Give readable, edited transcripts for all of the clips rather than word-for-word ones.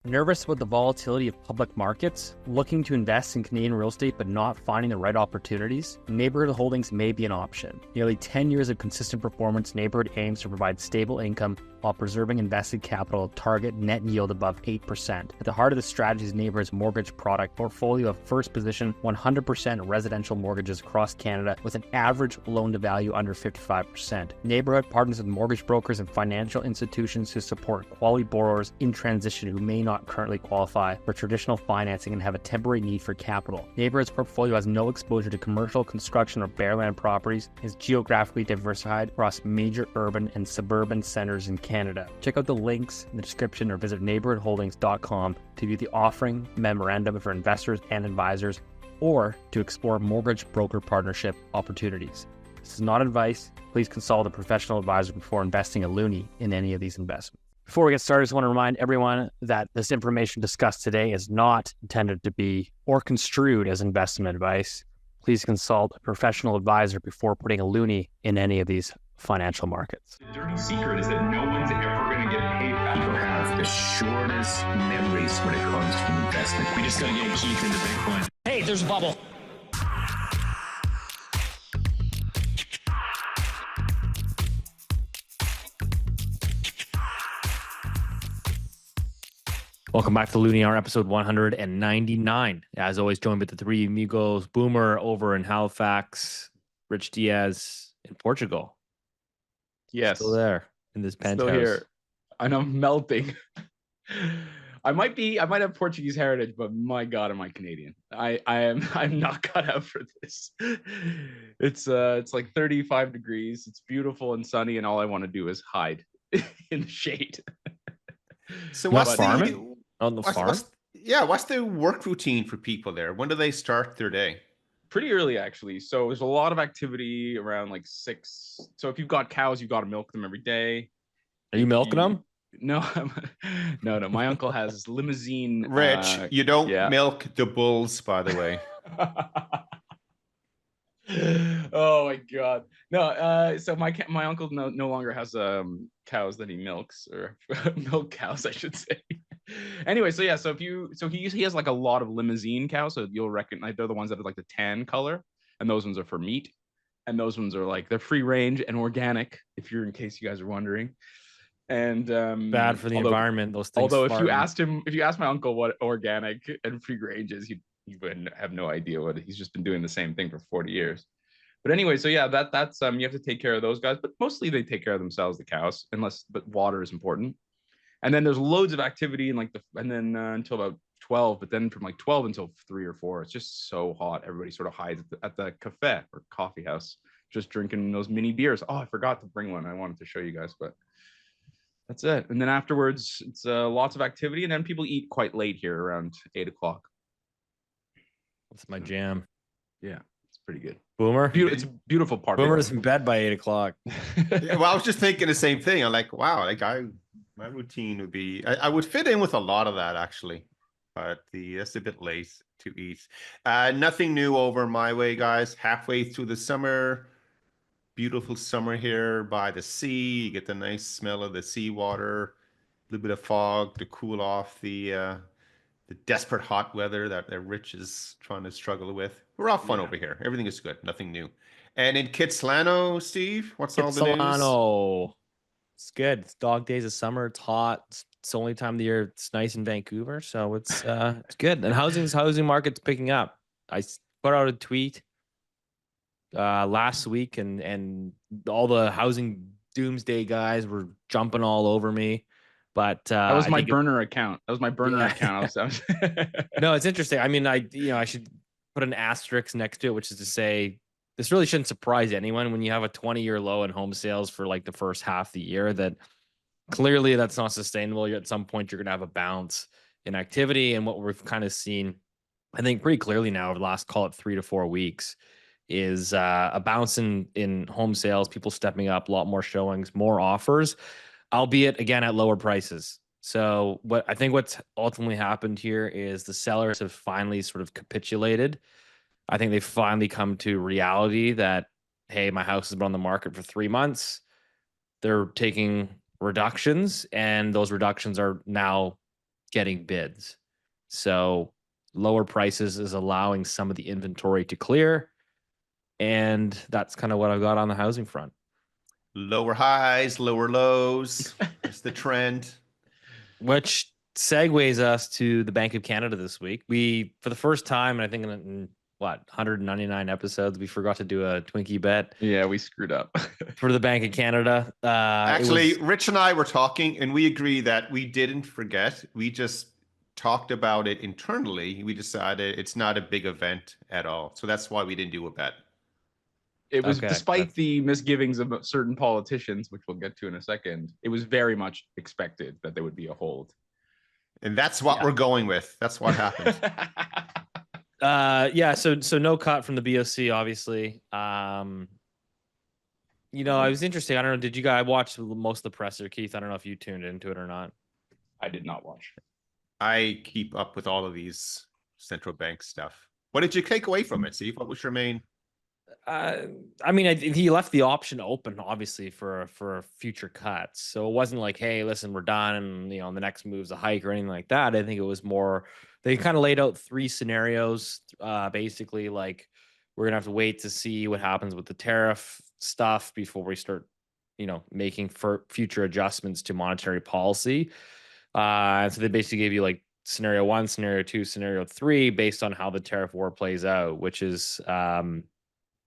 Nervous about the volatility of public markets? Looking to invest in Canadian real estate but not finding the right opportunities? Neighborhood Holdings may be an option. Nearly 10 years of consistent performance, Neighborhood aims to provide stable income while preserving invested capital, target net yield above 8%. At the heart of the strategy is Neighborhood's mortgage product portfolio of first position 100% residential mortgages across Canada with an average loan to value under 55%. Neighborhood partners with mortgage brokers and financial institutions to support quality borrowers in transition who may not currently qualify for traditional financing and have a temporary need for capital. Neighborhood's portfolio has no exposure to commercial, construction, or bare land properties, is geographically diversified across major urban and suburban centers in Canada. Check out the links in the description or visit neighborhoodholdings.com to view the offering memorandum for investors and advisors or to explore mortgage broker partnership opportunities. This is not advice. Please consult a professional advisor before investing a loonie in any of these investments. Before we get started, I just want to remind everyone that this information discussed today is not intended to be or construed as investment advice. Please consult a professional advisor before putting a loonie in any of these financial markets. The dirty secret is that no one's ever going to get paid back. People have the shortest memories when it comes to investment. We just got to get Keith into Bitcoin. Hey, there's a bubble. Welcome back to Loonie Hour, episode 199. As always, joined by the three amigos, Boomer over in Halifax, Rich Diaz in Portugal. Yes. Still there in this penthouse. Still here. And I'm melting. I might have Portuguese heritage, but my God, am I Canadian? I'm not cut out for this. It's like 35 degrees. It's beautiful and sunny, and all I want to do is hide in the shade. So what's farming? On the farm? What's the work routine for people there? When do they start their day? Pretty early, actually. So there's a lot of activity around like 6. So if you've got cows, you've got to milk them every day. Are you milking them? No, no. My uncle has limousine. Rich, you don't milk the bulls, by the way. Oh my God. No, so my uncle no longer has cows that he milks, or milk cows, I should say. Anyway, so he has like a lot of limousine cows, so you'll recognize they're the ones that are like the tan color, and those ones are for meat, and those ones are like they're free range and organic, in case you guys are wondering. And bad for the environment, those things. Although if you asked my uncle what organic and free range is, he would have no idea what. He's just been doing the same thing for 40 years. But anyway, so yeah, that's you have to take care of those guys, but mostly they take care of themselves, the cows, but water is important. And then there's loads of activity until about 12, but then from like 12 until 3 or 4, it's just so hot. Everybody sort of hides at the cafe or coffee house, just drinking those mini beers. Oh, I forgot to bring one. I wanted to show you guys, but that's it. And then afterwards, it's lots of activity, and then people eat quite late here, around 8 o'clock. That's my jam. Yeah, it's pretty good. Boomer? It's a beautiful part. Boomer's in bed by 8 o'clock. Well, I was just thinking the same thing. I'm like, wow, my routine would be, I would fit in with a lot of that, actually. But that's a bit late to eat. Nothing new over my way, guys. Halfway through the summer. Beautiful summer here by the sea. You get the nice smell of the seawater. A little bit of fog to cool off the desperate hot weather that Rich is trying to struggle with. We're all fun over here. Everything is good. Nothing new. And in Kitsilano, Steve, what's all the news? Kitsilano. It's good. It's dog days of summer. It's hot. It's the only time of the year it's nice in Vancouver, so it's good. And housing market's picking up. I put out a tweet last week, and all the housing doomsday guys were jumping all over me. But that was my burner account. That was my burner account. No, it's interesting. I mean, I should put an asterisk next to it, which is to say this really shouldn't surprise anyone when you have a 20-year low in home sales for like the first half of the year. That clearly that's not sustainable. At some point, you're going to have a bounce in activity, and what we've kind of seen, I think, pretty clearly now over the last, call it 3 to 4 weeks, is a bounce in home sales. People stepping up, a lot more showings, more offers, albeit again at lower prices. So what's ultimately happened here is the sellers have finally sort of capitulated. I think they've finally come to reality that, hey, my house has been on the market for 3 months. They're taking reductions, and those reductions are now getting bids. So lower prices is allowing some of the inventory to clear. And that's kind of what I've got on the housing front. Lower highs, lower lows. That's the trend. Which segues us to the Bank of Canada this week. We, for the first time, and I think in what, 199 episodes, we forgot to do a Twinkie bet Yeah, we screwed up. for the Bank of Canada. Actually, Rich and I were talking, and we agree that we didn't forget. We just talked about it internally. We decided it's not a big event at all. So that's why we didn't do a bet. It was Okay, despite the misgivings of certain politicians, which we'll get to in a second, it was very much expected that there would be a hold. And that's what we're going with. That's what happened. yeah, so no cut from the BOC, obviously. You know, it was interesting. I don't know, did you guys watch most of the presser, Keith? I don't know if you tuned into it or not. I did not watch. I keep up with all of these central bank stuff. What did you take away from it, Steve? What was your main? I mean, he left the option open, obviously, for future cuts. So it wasn't like, hey, listen, we're done, and you know, the next move's a hike or anything like that. I think it was more they kind of laid out three scenarios, basically, like we're gonna have to wait to see what happens with the tariff stuff before we start, you know, making for future adjustments to monetary policy. And so they basically gave you like scenario 1, scenario 2, scenario 3 based on how the tariff war plays out, which is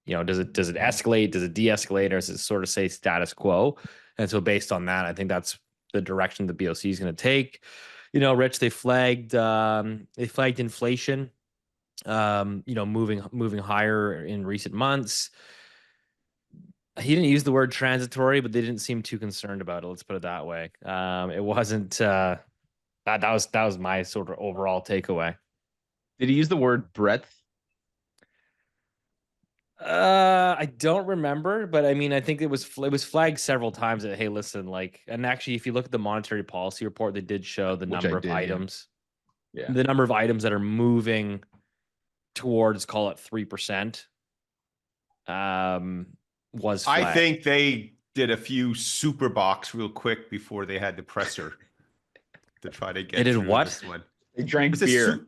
you know, does it escalate? Does it de-escalate? Or does it sort of say status quo? And so based on that, I think that's the direction the BOC is going to take. You know, Rich, they flagged inflation, you know, moving higher in recent months. He didn't use the word transitory, but they didn't seem too concerned about it. Let's put it that way. It wasn't that was my sort of overall takeaway. Did he use the word breadth? I don't remember, but I mean, I think it was flagged several times that, hey, listen, like, and actually, if you look at the monetary policy report, they did show the number of items, the number of items that are moving towards, call it 3%. Was flagged. I think they did a few super box real quick before they had the presser to try to get. They did what? This one. They drank beer.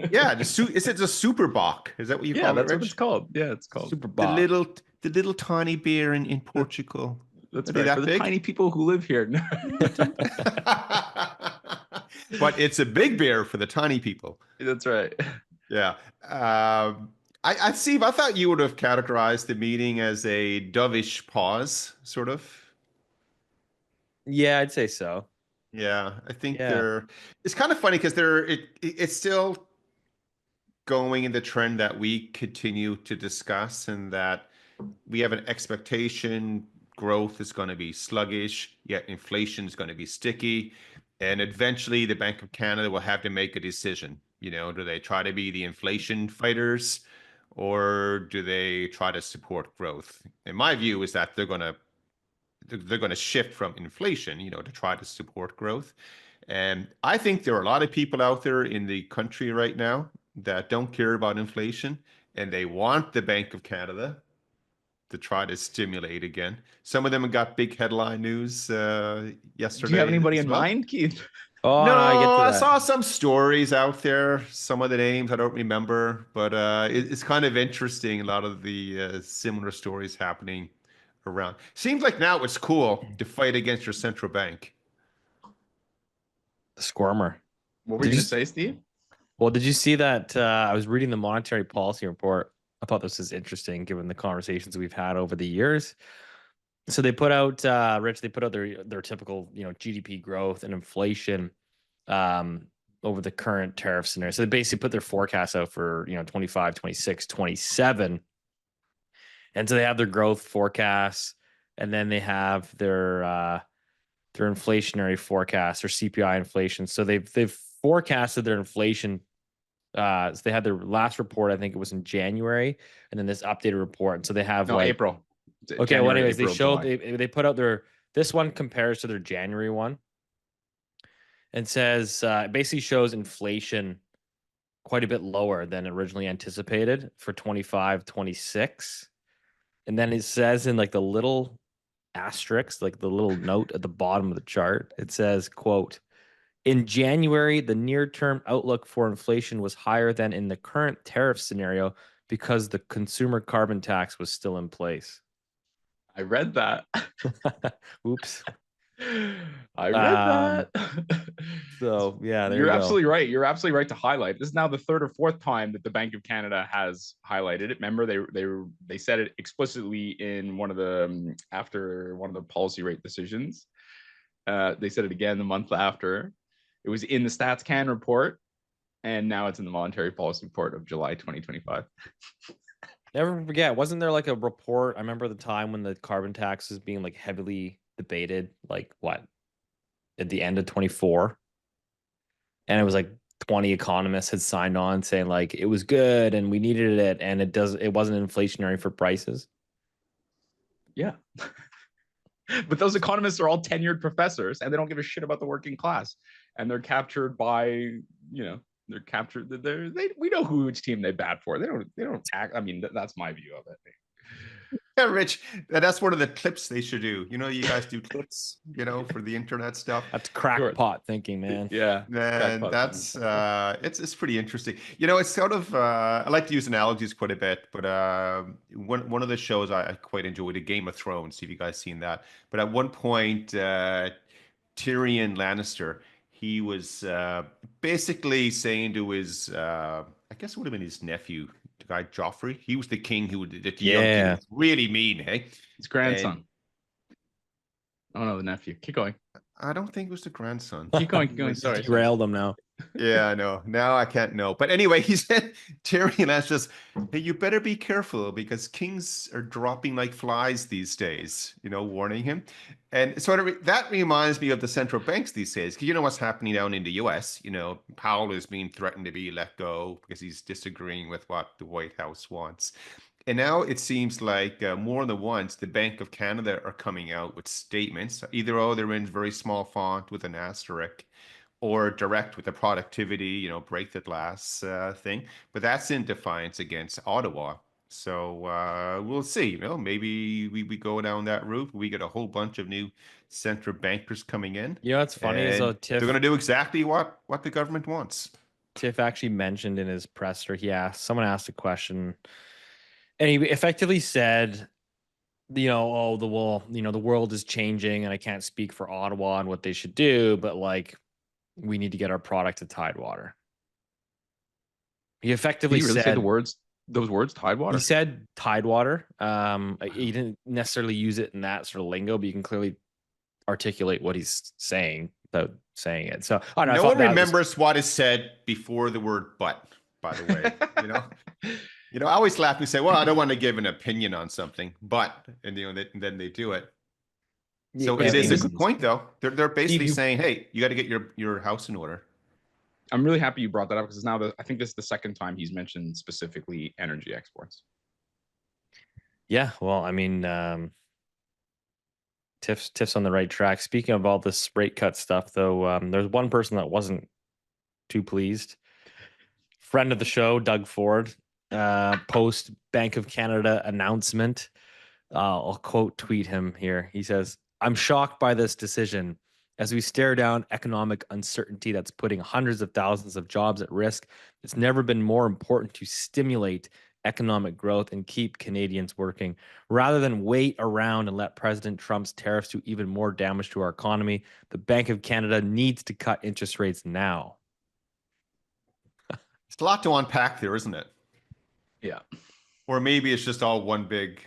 Yeah, is it a super bock? Is that what you call it? Yeah, that's what it's called. Yeah, it's called super bock. The little tiny beer in Portugal. That's right. For the tiny people who live here. But it's a big beer for the tiny people. That's right. Yeah. Steve, I thought you would have categorized the meeting as a dovish pause, sort of. Yeah, I'd say so. Yeah, I think it's kind of funny because it's still going in the trend that we continue to discuss, and that we have an expectation growth is going to be sluggish, yet inflation is going to be sticky, and eventually the Bank of Canada will have to make a decision. You know, do they try to be the inflation fighters, or do they try to support growth? And my view is that they're going to shift from inflation, you know, to try to support growth. And I think there are a lot of people out there in the country right now that don't care about inflation, and they want the Bank of Canada to try to stimulate again. Some of them have got big headline news yesterday. Do you have anybody in mind, Keith? Oh, no, I saw some stories out there. Some of the names I don't remember, but it's kind of interesting. A lot of the similar stories happening around. Seems like now it's cool to fight against your central bank. Squirmer. What were you going to say, Steve? Well, did you see that? I was reading the monetary policy report. I thought this was interesting given the conversations we've had over the years. So they put out, Rich, they put out their typical, you know, GDP growth and inflation over the current tariff scenario. So they basically put their forecasts out for, you know, 25, 26, 27. And so they have their growth forecasts, and then they have their inflationary forecast or CPI inflation. So they've forecasted their inflation. So they had their last report, I think it was in January, and then this updated report. And so they have April. Okay, January, well, anyways, April, they put out this one compares to their January one, and says it basically shows inflation quite a bit lower than originally anticipated for 25, 26. And then it says in like the little asterisk, like the little note at the bottom of the chart, it says, quote, In January, the near-term outlook for inflation was higher than in the current tariff scenario because the consumer carbon tax was still in place. I read that. Oops. I read that. So yeah, there You're you go. absolutely right. You're absolutely right to highlight. This is now the third or fourth time that the Bank of Canada has highlighted it. Remember, they said it explicitly in one of the after one of the policy rate decisions. They said it again the month after. It was in the StatsCan report, and now it's in the monetary policy report of July 2025. Never forget, wasn't there like a report? I remember the time when the carbon tax was being like heavily debated, like what, at the end of 24? And it was like 20 economists had signed on saying like it was good and we needed it and it wasn't inflationary for prices. Yeah. But those economists are all tenured professors and they don't give a shit about the working class. And they're captured by, they're captured. We know which team they bat for. They don't act. I mean, that's my view of it. Yeah, Rich, that's one of the clips they should do. You guys do clips, for the internet stuff. That's crackpot thinking, man. Yeah. And that's it's pretty interesting. It's sort of I like to use analogies quite a bit, but one of the shows I quite enjoyed, the Game of Thrones. See if you guys seen that. But at one point, Tyrion Lannister, he was basically saying to his I guess it would have been his nephew, the guy Joffrey. He was the king the young king was really mean, hey? His grandson. Oh no, the nephew. Keep going. I don't think it was the grandson. Keep going. Sorry. Derailed him now. Yeah, I know. Now I can't know. But anyway, he said, Tyrion, that's just, hey, you better be careful because kings are dropping like flies these days, warning him. And sort of that reminds me of the central banks these days. Because you know what's happening down in the US? Powell is being threatened to be let go because he's disagreeing with what the White House wants. And now it seems like more than once, the Bank of Canada are coming out with statements. Either, they're in very small font with an asterisk, or direct with the productivity, break the glass thing. But that's in defiance against Ottawa. So we'll see. Maybe we go down that route. We get a whole bunch of new central bankers coming in. What's funny is they're going to do exactly what the government wants. Tiff actually mentioned in his presser, someone asked a question, and he effectively said, the world is changing, and I can't speak for Ottawa and what they should do, but like, we need to get our product to Tidewater. He effectively Did he really said say those words, Tidewater? He said Tidewater. He didn't necessarily use it in that sort of lingo, but you can clearly articulate what he's saying without saying it. So I don't know. No one remembers what is said before the word "but." By the way, I always laugh and say, "Well, I don't want to give an opinion on something, but," and then they do it. So it is a good point, though. They're basically saying, "Hey, you got to get your house in order." I'm really happy you brought that up because now I think this is the second time he's mentioned specifically energy exports. Yeah, well, I mean, Tiff's on the right track. Speaking of all this rate cut stuff, though, there's one person that wasn't too pleased. Friend of the show, Doug Ford, post Bank of Canada announcement. I'll tweet him here. He says, "I'm shocked by this decision. As we stare down economic uncertainty that's putting hundreds of thousands of jobs at risk, it's never been more important to stimulate economic growth and keep Canadians working. Rather than wait around and let President Trump's tariffs do even more damage to our economy, the Bank of Canada needs to cut interest rates now." It's a lot to unpack there, isn't it? Yeah. Or maybe it's just all one big.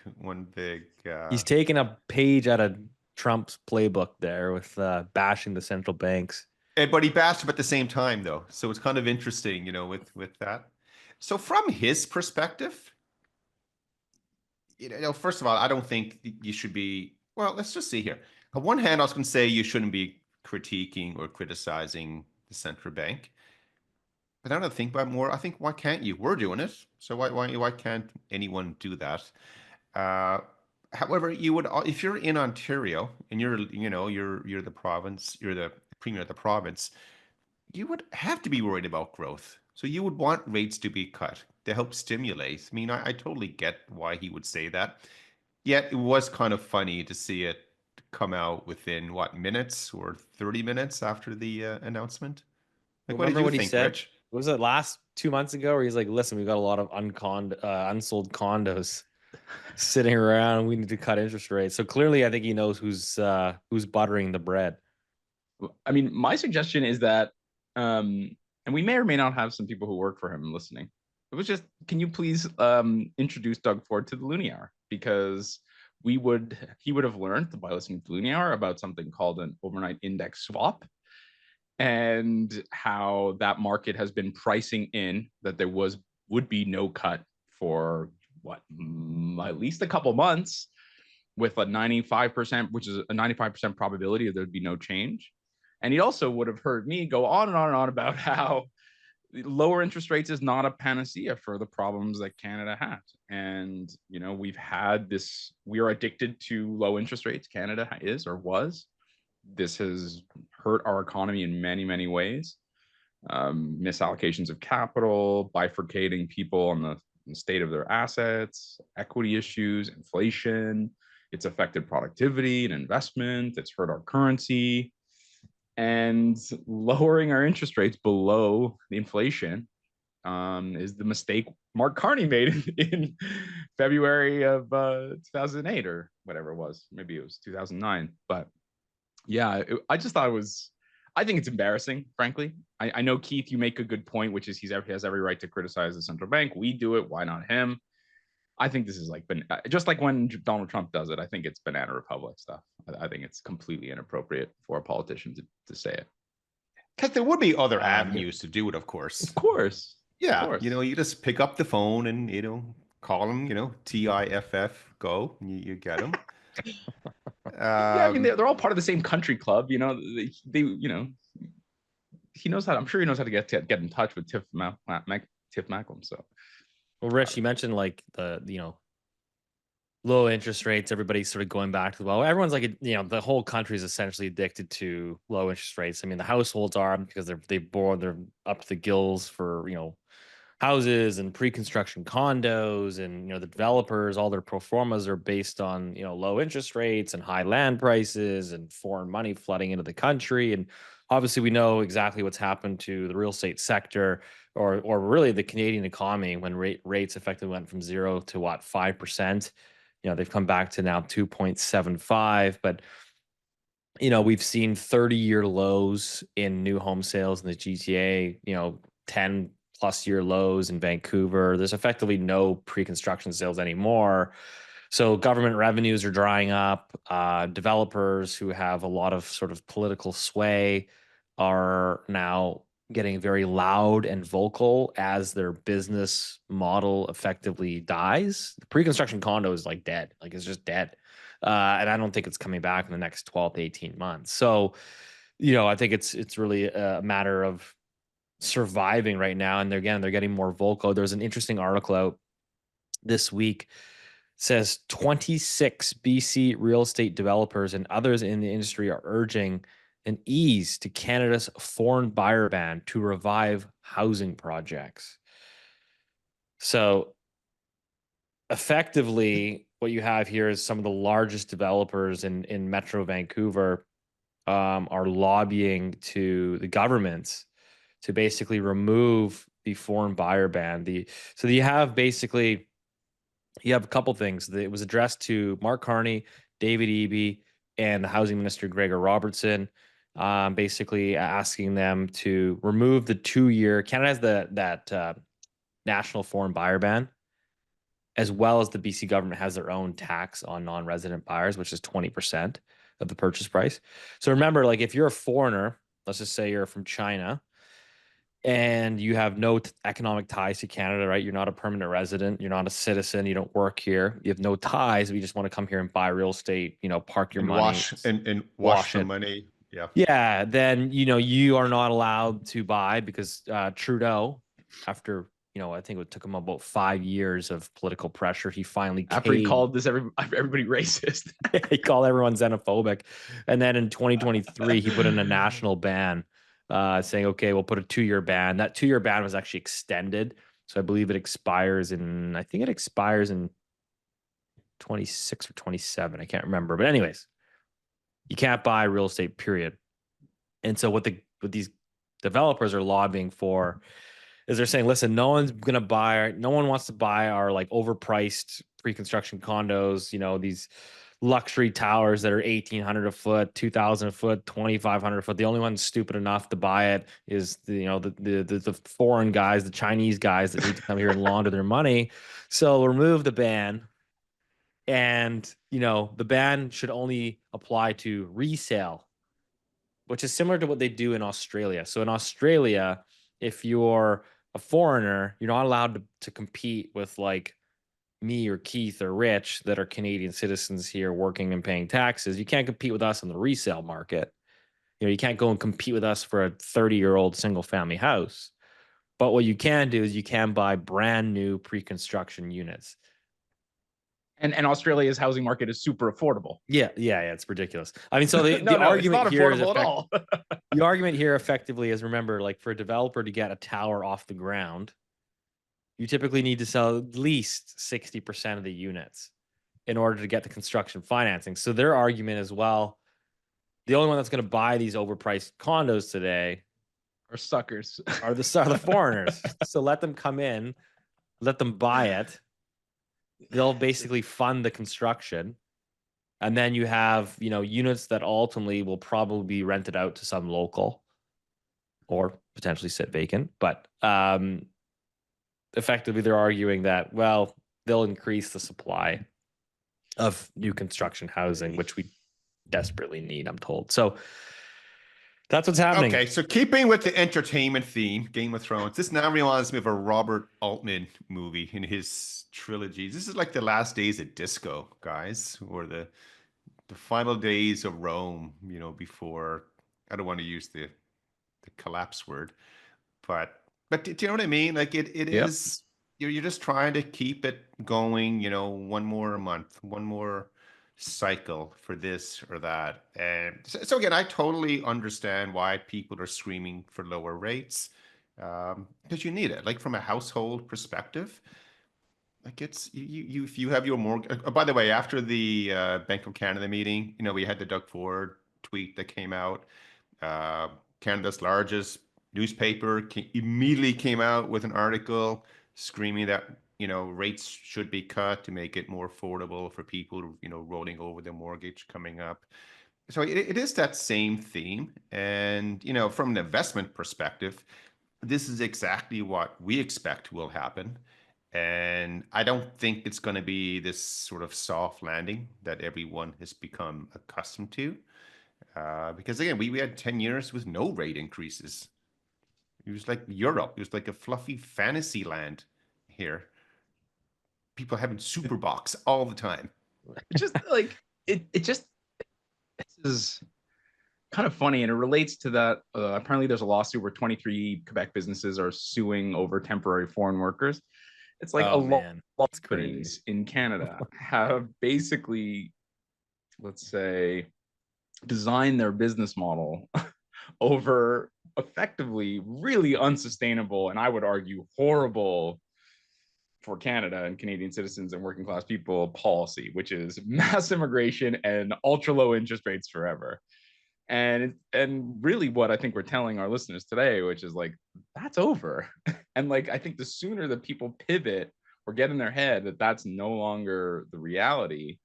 He's taking a page out of Trump's playbook there with bashing the central banks. But he bashed them at the same time, though. So it's kind of interesting, with that. So from his perspective, first of all, I don't think you should be. Well, let's just see here. On one hand, I was going to say you shouldn't be critiquing or criticizing the central bank. But I don't think about more. I think, why can't you? We're doing it. So why can't anyone do that? However, you would, if you're in Ontario and you're the province, you're the premier of the province, you would have to be worried about growth. So you would want rates to be cut to help stimulate. I mean, I totally get why he would say that. Yet it was kind of funny to see it come out within what, minutes or 30 minutes after the announcement? Like, what did Remember you what he think, said? Rich? Was it last 2 months ago where he's like, listen, we've got a lot of unsold condos sitting around. We need to cut interest rates. So clearly I think he knows who's buttering the bread. I mean, my suggestion is that, and we may or may not have some people who work for him listening. It was just, can you please introduce Doug Ford to the Loonie Hour? Because he would have learned by listening to the Loonie Hour about something called an overnight index swap, and how that market has been pricing in that there would be no cut for at least a couple months, with a 95%, which is a 95% probability that there'd be no change. And he also would have heard me go on and on and on about how lower interest rates is not a panacea for the problems that Canada has. And, we've had this, we are addicted to low interest rates. Canada is, or was. This has hurt our economy in many, many ways. Misallocations of capital, bifurcating people on the state of their assets, equity issues, inflation. It's affected productivity and investment. It's hurt our currency. And lowering our interest rates below the inflation is the mistake Mark Carney made in February of 2008 or whatever it was. Maybe it was 2009. But yeah, I just thought I think it's embarrassing, frankly. I know, Keith, you make a good point, which is he has every right to criticize the central bank. We do it. Why not him? I think this is just like when Donald Trump does it. I think it's Banana Republic stuff. I think it's completely inappropriate for a politician to say it. Because there would be other avenues to do it, of course. Of course. Yeah. Of course. You just pick up the phone and, call them, TIFF, go, and you get them. Yeah, I mean, they're all part of the same country club. He knows how. I'm sure he knows how to get in touch with Tiff Macklem. So, well, Rich, you mentioned like the low interest rates. Everybody's sort of going back to everyone's like the whole country is essentially addicted to low interest rates. I mean, the households are, because they're up to the gills for houses and pre-construction condos, and the developers, all their pro formas are based on low interest rates and high land prices and foreign money flooding into the country. And obviously we know exactly what's happened to the real estate sector, or really the Canadian economy, when rates effectively went from 0 to 5%. They've come back to now 2.75, but we've seen 30-year lows in new home sales in the GTA, 10 plus year lows in Vancouver. There's effectively no pre-construction sales anymore. So government revenues are drying up. Developers who have a lot of sort of political sway are now getting very loud and vocal as their business model effectively dies. The pre-construction condo is like dead. Like, it's just dead. And I don't think it's coming back in the next 12 to 18 months. So, I think it's really a matter of surviving right now. And they're getting more vocal. There's an interesting article out this week. It says 26 BC real estate developers and others in the industry are urging an ease to Canada's foreign buyer ban to revive housing projects. So effectively, what you have here is some of the largest developers in Metro Vancouver are lobbying to the governments to basically remove the foreign buyer ban. So you have a couple things. It was addressed to Mark Carney, David Eby, and the Housing Minister Gregor Robertson, basically asking them to remove the 2-year. Canada has that national foreign buyer ban, as well as the BC government has their own tax on non-resident buyers, which is 20% of the purchase price. So remember, like, if you're a foreigner, let's just say you're from China, and you have no economic ties to Canada, right? You're not a permanent resident. You're not a citizen. You don't work here. You have no ties. But you just want to come here and buy real estate, park your money. Wash the money. Yeah. Yeah. Then, you are not allowed to buy because Trudeau, after, I think it took him about 5 years of political pressure, he finally after he called everybody racist. He called everyone xenophobic. And then in 2023, he put in a national ban, saying, okay, we'll put a 2-year ban. That 2-year ban was actually extended. So I believe it expires in 26 or 27. I can't remember. But anyways, You can't buy real estate, period. And so what these developers are lobbying for is they're saying, listen, no one wants to buy our like overpriced pre-construction condos, these luxury towers that are 1,800 a foot, 2,000 a foot, 2,500 a foot. The only one stupid enough to buy it is the foreign guys, the Chinese guys that need to come here and launder their money. So remove the ban. And, the ban should only apply to resale, which is similar to what they do in Australia. So in Australia, if you're a foreigner, you're not allowed to compete with like me or Keith or Rich that are Canadian citizens here working and paying taxes. You can't compete with us in the resale market. You can't go and compete with us for a 30-year-old single family house. But what you can do is you can buy brand new pre-construction units. And Australia's housing market is super affordable. Yeah, it's ridiculous. I mean, so the No, argument it's not here affordable at all. The argument here effectively is, remember, like for a developer to get a tower off the ground, you typically need to sell at least 60% of the units in order to get the construction financing. So their argument is, well, the only one that's going to buy these overpriced condos today Are suckers. are the foreigners. So let them come in, let them buy it. They'll basically fund the construction. And then you have, units that ultimately will probably be rented out to some local or potentially sit vacant. But effectively, they're arguing that, well, they'll increase the supply of new construction housing, which we desperately need, I'm told. So that's what's happening. Okay, so keeping with the entertainment theme, Game of Thrones, this now reminds me of a Robert Altman movie in his trilogies. This is like the last days of disco, guys, or the final days of Rome, before, I don't want to use the collapse word, but do you know what I mean? Like it Yep. is, you're just trying to keep it going, one more month, one more cycle for this or that. And so again, I totally understand why people are screaming for lower rates, because you need it. Like from a household perspective, like it's you if you have your mortgage. By the way, after the Bank of Canada meeting, we had the Doug Ford tweet that came out. Canada's largest newspaper immediately came out with an article screaming that rates should be cut to make it more affordable for people rolling over their mortgage coming up. So it is that same theme. And from an investment perspective, this is exactly what we expect will happen. And I don't think it's going to be this sort of soft landing that everyone has become accustomed to. Because again, we had 10 years with no rate increases. It was like Europe. It was like a fluffy fantasy land here. People having super box all the time. Just like this is kind of funny, and it relates to that. Apparently, there's a lawsuit where 23 Quebec businesses are suing over temporary foreign workers. It's like a lot of companies in Canada have basically, let's say, designed their business model over effectively really unsustainable, and I would argue horrible for Canada and Canadian citizens and working class people policy, which is mass immigration and ultra low interest rates forever. And really what I think we're telling our listeners today, which is like, that's over. And like, I think the sooner that people pivot or get in their head that that's no longer the reality,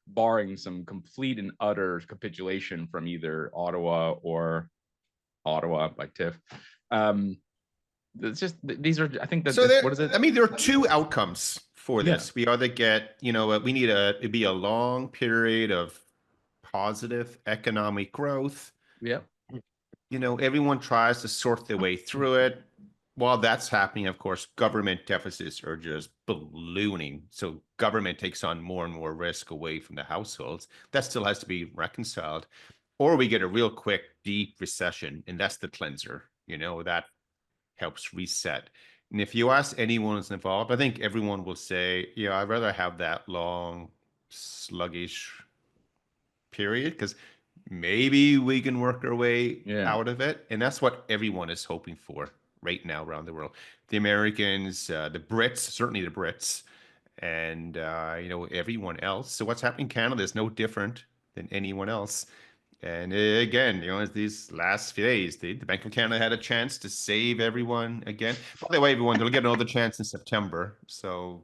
barring some complete and utter capitulation from either Ottawa or Ottawa by TIFF. It's just, these are, I think that, so what is it? I mean, there are two outcomes for this. We either get, we need it'd be a long period of positive economic growth. Yep. Everyone tries to sort their way through it. While that's happening, of course, government deficits are just ballooning. So government takes on more and more risk away from the households. That still has to be reconciled. Or we get a real quick, deep recession, and that's the cleanser. That helps reset. And if you ask anyone who's involved, I think everyone will say, I'd rather have that long, sluggish period, because maybe we can work our way out of it. And that's what everyone is hoping for right now around the world. The Americans, the Brits, certainly the Brits, and everyone else. So what's happening in Canada is no different than anyone else. And again, these last few days, the Bank of Canada had a chance to save everyone again. By the way, everyone, they'll get another chance in September. So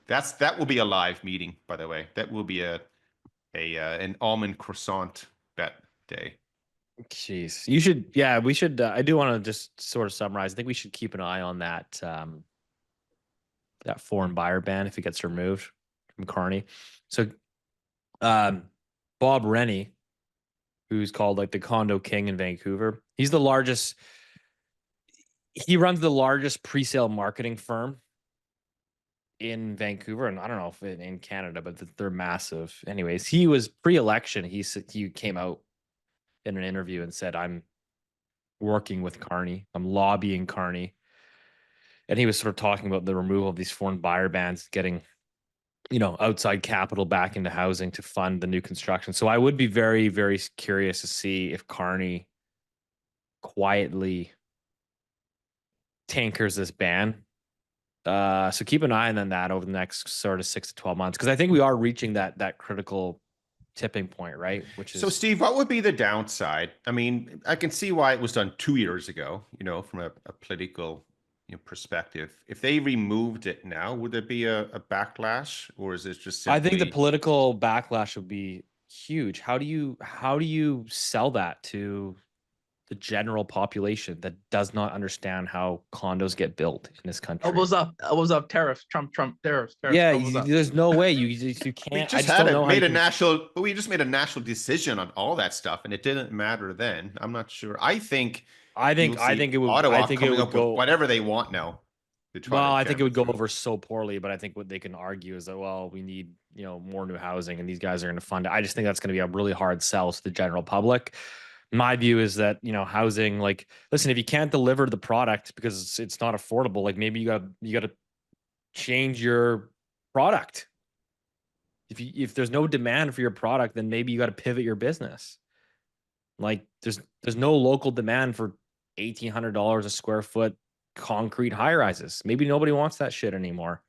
that will be a live meeting, by the way. That will be an almond croissant bet day. Jeez, you should. Yeah, we should. I do want to just sort of summarize. I think we should keep an eye on that that foreign buyer ban if it gets removed from Carney. So, Bob Rennie, who's called like the condo king in Vancouver, he's the largest. He runs the largest pre-sale marketing firm in Vancouver, and I don't know if in Canada, but they're massive. Anyways, he was pre-election. He came out in an interview and said, "I'm working with Carney. I'm lobbying Carney." And he was sort of talking about the removal of these foreign buyer bans, getting, outside capital back into housing to fund the new construction. So I would be very, very curious to see if Carney quietly tankers this ban. So keep an eye on that over the next sort of 6 to 12 months, because I think we are reaching that critical tipping point, right? Which is So, Steve, what would be the downside? I mean, I can see why it was done 2 years ago, from a political perspective. If they removed it now, would there be a backlash, or is it just simply... I think the political backlash would be huge. How do you sell that to the general population that does not understand how condos get built in this country? Elbows up, tariffs, Trump, tariffs. Yeah, elbows up. there's no way you can't. We I just just don't know how made you a can- national, but we just made a national decision on all that stuff, and it didn't matter then. I'm not sure. I think you'll see it would. Ottawa I think it coming would up go. with whatever they want now. To try Well, to I think it jam would go through. over so poorly, but I think what they can argue is that, well, we need, more new housing and these guys are going to fund it. I just think that's going to be a really hard sell to the general public. My view is that, housing, like, listen, if you can't deliver the product because it's not affordable, like maybe you got to change your product. If there's no demand for your product, then maybe you got to pivot your business. Like there's no local demand for $1,800 a square foot concrete high rises. Maybe nobody wants that shit anymore.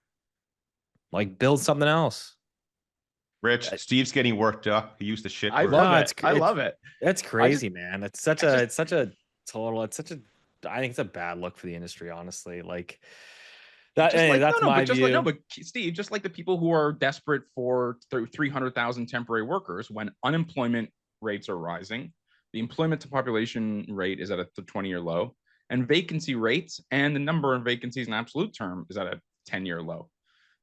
Like build something else. Rich, Steve's getting worked up. He used the shit I word. love No, it. I love it. That's crazy, man. It's such a total. I think it's a bad look for the industry, honestly. Like that. Just Anyway, like that's my view. but Steve, just like the people who are desperate for 300,000 temporary workers when unemployment rates are rising, the employment to population rate is at a 20-year low, and vacancy rates and the number of vacancies in absolute term is at a 10-year low.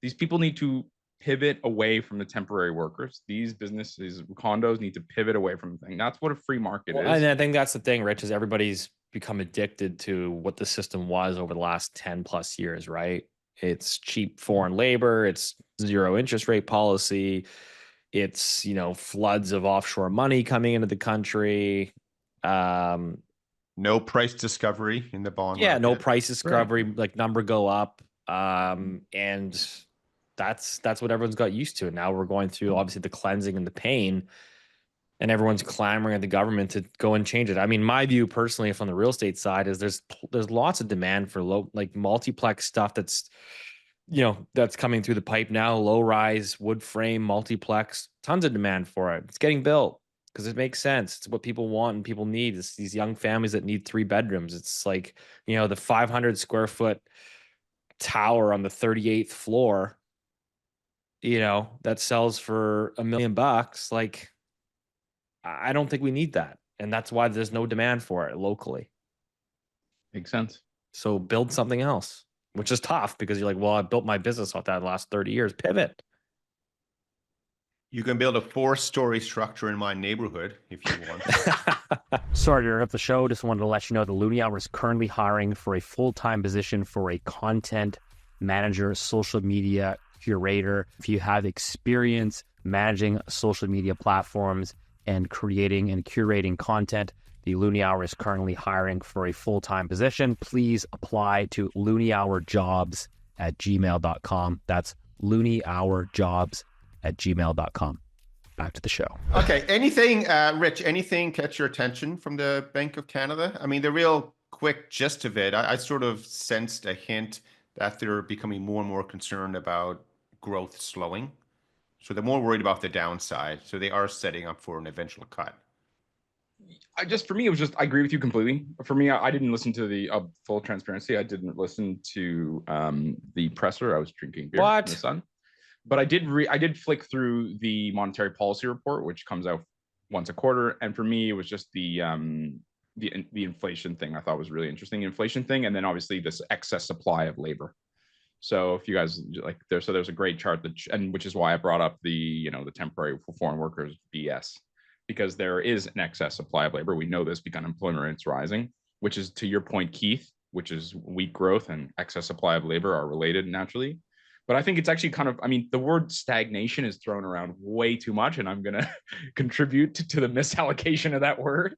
These people need to pivot away from the temporary workers. These businesses, condos, need to pivot away from the thing. That's what a free market is. And I think that's the thing, Rich, is everybody's become addicted to what the system was over the last 10 plus years, right? It's cheap foreign labor, it's zero interest rate policy, it's, floods of offshore money coming into the country. No price discovery in the bond market. No price discovery, like number go up. And that's what everyone's got used to. And now we're going through obviously the cleansing and the pain, and everyone's clamoring at the government to go and change it. I mean, my view personally from the real estate side is there's lots of demand for like multiplex stuff that's coming through the pipe now, low rise, wood frame, multiplex, tons of demand for it. It's getting built because it makes sense. It's what people want and people need. It's these young families that need 3 bedrooms. It's like, the 500 square foot tower on the 38th floor, that sells for $1 million. Like, I don't think we need that. And that's why there's no demand for it locally. Makes sense. So build something else, which is tough because you're like, well, I built my business off that the last 30 years. Pivot. You can build a 4-story structure in my neighborhood if you want. Sorry to interrupt the show. Just wanted to let you know the Loonie Hour is currently hiring for a full-time position for a content manager, social media curator. If you have experience managing social media platforms and creating and curating content, the Loonie Hour is currently hiring for a full-time position. Please apply to looniehourjobs@gmail.com. That's looniehourjobs@gmail.com. Back to the show. Okay. Anything, Rich, anything catch your attention from the Bank of Canada? I mean, the real quick gist of it, I sort of sensed a hint that they're becoming more and more concerned about growth slowing. So they're more worried about the downside. So they are setting up for an eventual cut. For me, it was just, I agree with you completely. For me, I didn't listen to the full transparency. I didn't listen to the presser. I was drinking beer in the What? sun. But I did flick through the monetary policy report, which comes out once a quarter. And for me, it was just the inflation thing I thought was really interesting. Inflation thing, and then obviously this excess supply of labor. So if you guys like there's a great chart and which is why I brought up the temporary for foreign workers BS, because there is an excess supply of labor. We know this because unemployment rates rising, which is to your point, Keith, which is weak growth and excess supply of labor are related naturally. But I think it's actually the word stagnation is thrown around way too much, and I'm going to contribute to the misallocation of that word.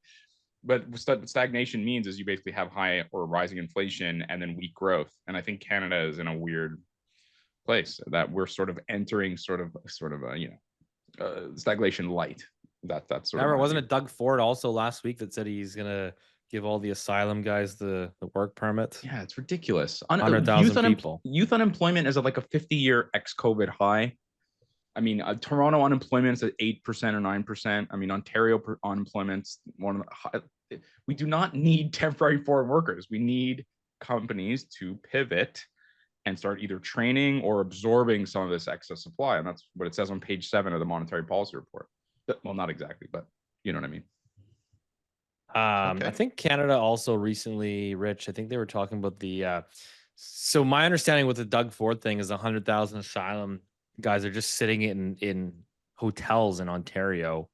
But what stagnation means is you basically have high or rising inflation and then weak growth. And I think Canada is in a weird place that we're sort of entering sort of a stagnation light. That's sort Remember, of wasn't it Doug Ford also last week that said he's gonna give all the asylum guys the work permit? Yeah, it's ridiculous. 100,000 people. Youth unemployment is at like a 50-year ex-COVID high. I mean, Toronto unemployment is at 8% or 9%. I mean, Ontario unemployment's one of the high. We do not need temporary foreign workers. We need companies to pivot and start either training or absorbing some of this excess supply. And that's what it says on page 7 of the monetary policy report. Well, not exactly, but you know what I mean. Okay. I think Canada also recently, Rich, I think they were talking about the so my understanding with the Doug Ford thing is 100,000 asylum guys are just sitting in hotels in Ontario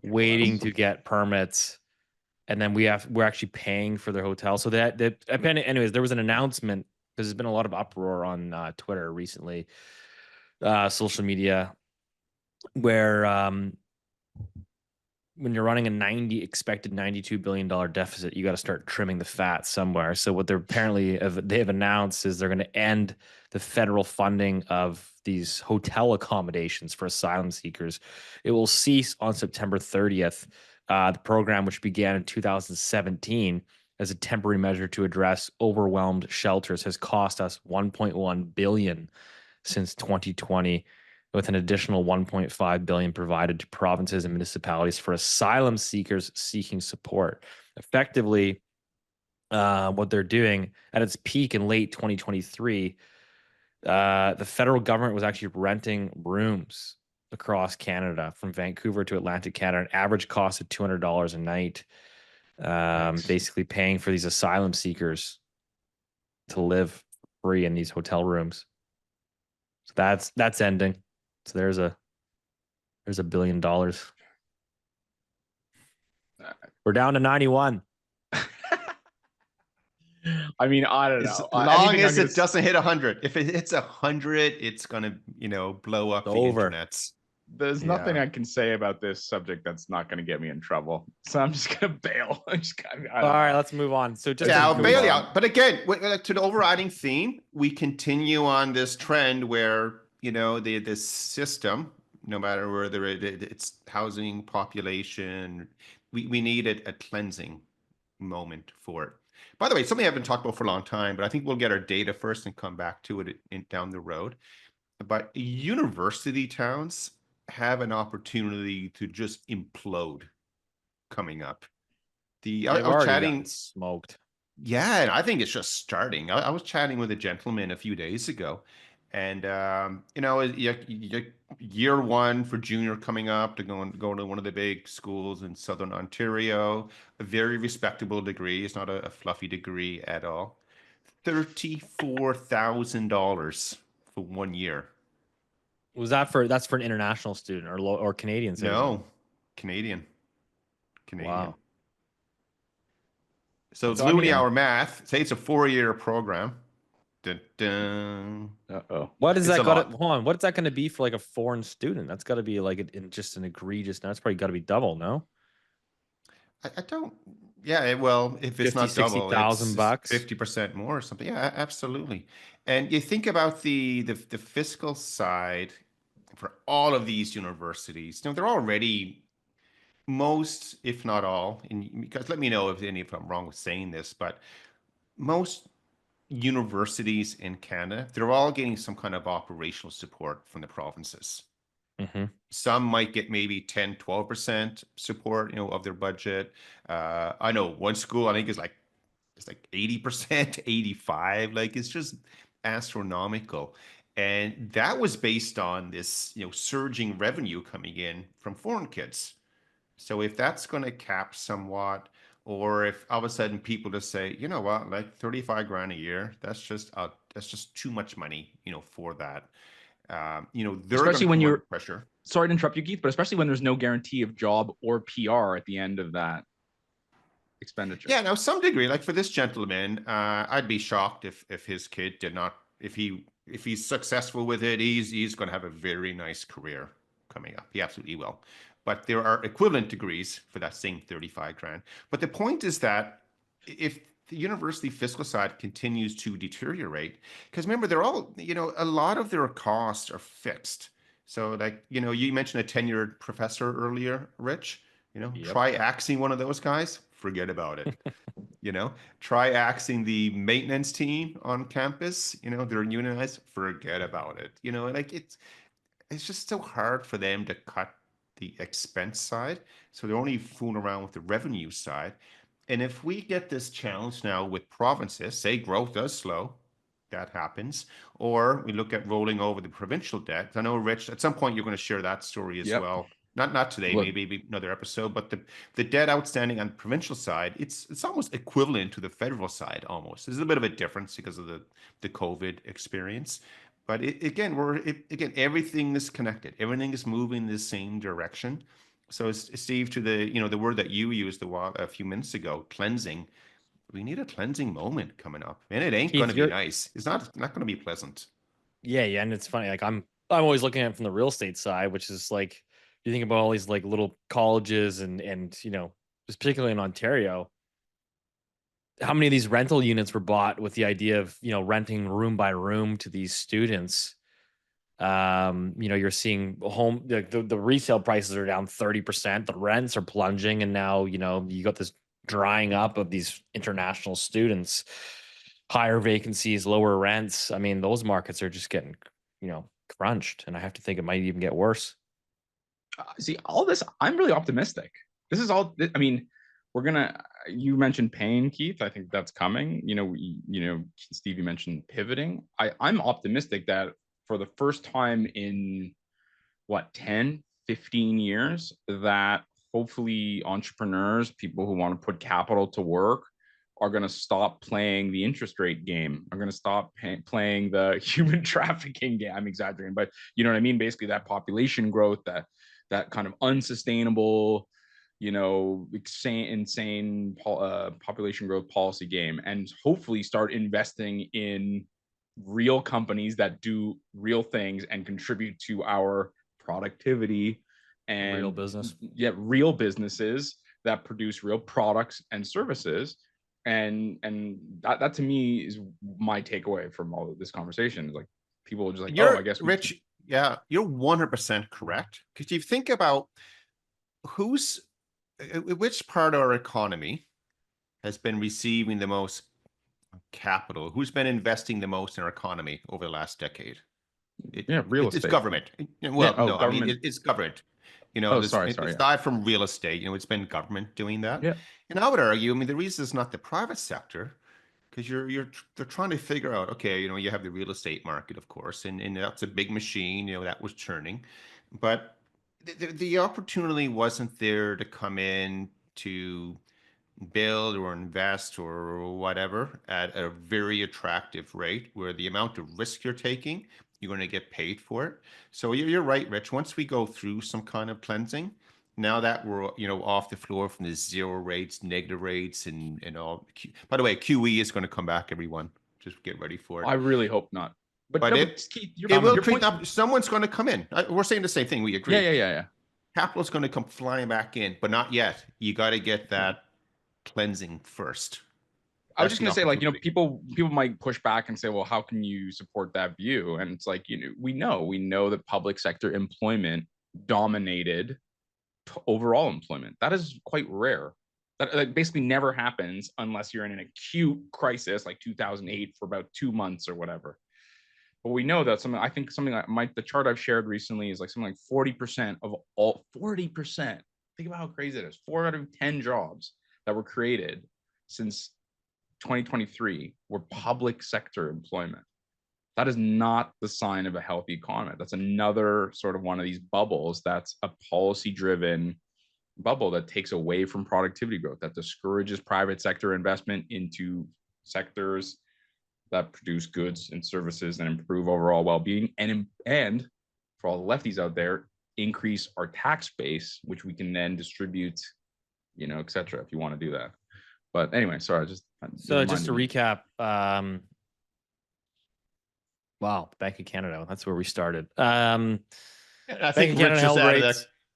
waiting to get permits, and then we're actually paying for their hotel. So that anyways, there was an announcement because there's been a lot of uproar on Twitter recently, social media, where when you're running a expected $92 billion deficit, you got to start trimming the fat somewhere. So what they've announced is they're going to end the federal funding of these hotel accommodations for asylum seekers. It will cease on September 30th. The program, which began in 2017 as a temporary measure to address overwhelmed shelters, has cost us $1.1 billion since 2020. With an additional $1.5 billion provided to provinces and municipalities for asylum seekers seeking support. Effectively, what they're doing at its peak in late 2023, the federal government was actually renting rooms across Canada from Vancouver to Atlantic Canada, an average cost of $200 a night, basically paying for these asylum seekers to live free in these hotel rooms. So that's ending. So there's $1 billion. We're down to 91. I mean, I don't know. As long as it doesn't hit 100. If it hits 100, it's gonna, blow up the internets. There's nothing I can say about this subject that's not going to get me in trouble. So I'm just going to bail. All right, let's move on. So just I'll bail you out. But again, to the overriding theme, we continue on this trend where this system, no matter whether it's housing, population, we need a cleansing moment for it. By the way, something I haven't talked about for a long time, but I think we'll get our data first and come back to it down the road. But university towns have an opportunity to just implode coming up. I was chatting smoked. Yeah, and I think it's just starting. I was chatting with a gentleman a few days ago, and year one for junior coming up to go to one of the big schools in Southern Ontario, a very respectable degree. It's not a fluffy degree at all. $34,000 for 1 year. Was that's for an international student or Canadian citizen? No, Canadian. Wow. So it's Loonie Hour math. Say it's a 4-year program. Dun, dun. What is that? Hold on. What is that going to be for like a foreign student? That's got to be like just an egregious. That's probably got to be double, no? I don't. Yeah, well, if it's 50, not double, $60,000, 50% more or something. Yeah, absolutely. And you think about the fiscal side for all of these universities. They're already most, if not all, and because let me know if I'm wrong with saying this, but most universities in Canada, they're all getting some kind of operational support from the provinces. Some might get maybe 10, 12% support, of their budget. I know one school, I think it's like 80%, 85. Like it's just astronomical. And that was based on this, surging revenue coming in from foreign kids. So if that's going to cap somewhat, or if all of a sudden people just say, you know what, like 35 grand a year, that's just too much money, for that. They're going Especially to when come under you're, pressure. sorry to interrupt you, Keith, but especially when there's no guarantee of job or PR at the end of that expenditure. Yeah, now some degree, like for this gentleman, I'd be shocked if his kid did not, if he's successful with it, he's going to have a very nice career coming up. He absolutely will. But there are equivalent degrees for that same 35 grand. But the point is that if the university fiscal side continues to deteriorate, because remember, they're all, a lot of their costs are fixed. So like, you mentioned a tenured professor earlier, Rich. Try axing one of those guys, forget about it. Try axing the maintenance team on campus, they're unionized, forget about it. Like it's just so hard for them to cut the expense side. So they're only fooling around with the revenue side. And if we get this challenge now with provinces, say growth does slow, that happens, or we look at rolling over the provincial debt. I know, Rich, at some point you're going to share that story as well. Not today, maybe another episode, but the debt outstanding on the provincial side, it's almost equivalent to the federal side almost. There's a bit of a difference because of the COVID experience. But again, everything is connected. Everything is moving in the same direction. So Steve, to the word that you used a few minutes ago, cleansing, we need a cleansing moment coming up, and it ain't going to be nice. It's not going to be pleasant. Yeah, and it's funny. Like I'm always looking at it from the real estate side, which is like you think about all these like little colleges and just particularly in Ontario, how many of these rental units were bought with the idea of renting room by room to these students. You're seeing the resale prices are down 30%, the rents are plunging, and now you got this drying up of these international students, higher vacancies, lower rents. I mean, those markets are just getting crunched, and I have to think it might even get worse. See, all this, I'm really optimistic. This is all, I mean, you mentioned pain, Keith. I think that's coming. Steve, you mentioned pivoting. I'm optimistic that for the first time in 10, 15 years, that hopefully entrepreneurs, people who want to put capital to work, are going to stop playing the interest rate game, are going to stop playing the human trafficking game. I'm exaggerating, but you know what I mean? Basically that population growth, that kind of unsustainable, insane population growth policy game, and hopefully start investing in real companies that do real things and contribute to our productivity and real business. Yeah, real businesses that produce real products and services. And that to me is my takeaway from all of this conversation. Is like people are just like, I guess Rich. Yeah, you're 100% correct. Because you think about which part of our economy has been receiving the most capital, who's been investing the most in our economy over the last decade? Real estate. It's government. Government. I mean, it's government. Aside from real estate, it's been government doing that. Yeah. And I would argue, the reason it's not the private sector, because they're trying to figure out, okay, you have the real estate market, of course, and that's a big machine, that was churning, but the opportunity wasn't there to come in to build or invest or whatever at a very attractive rate where the amount of risk you're taking, you're going to get paid for it. So you're right, Rich. Once we go through some kind of cleansing, now that we're off the floor from the zero rates, negative rates, and all. By the way, QE is going to come back, everyone. Just get ready for it. I really hope not. But Keith, it will creep up. Someone's going to come in. We're saying the same thing. We agree. Yeah. Capital's going to come flying back in, but not yet. You got to get that cleansing first. I was just going to say, people might push back and say, well, how can you support that view? And it's like, we know that public sector employment dominated overall employment. That is quite rare. That basically never happens unless you're in an acute crisis like 2008 for about 2 months or whatever. But we know that I think something like the chart I've shared recently is like something like 40% of all 40%. Think about how crazy it is. 4 out of 10 jobs that were created since 2023 were public sector employment. That is not the sign of a healthy economy. That's another sort of one of these bubbles. That's a policy driven bubble that takes away from productivity growth, that discourages private sector investment into sectors that produce goods and services and improve overall well-being, and for all the lefties out there, increase our tax base, which we can then distribute, et cetera, if you want to do that. But anyway, sorry, just to recap, wow, Bank of Canada, that's where we started. I think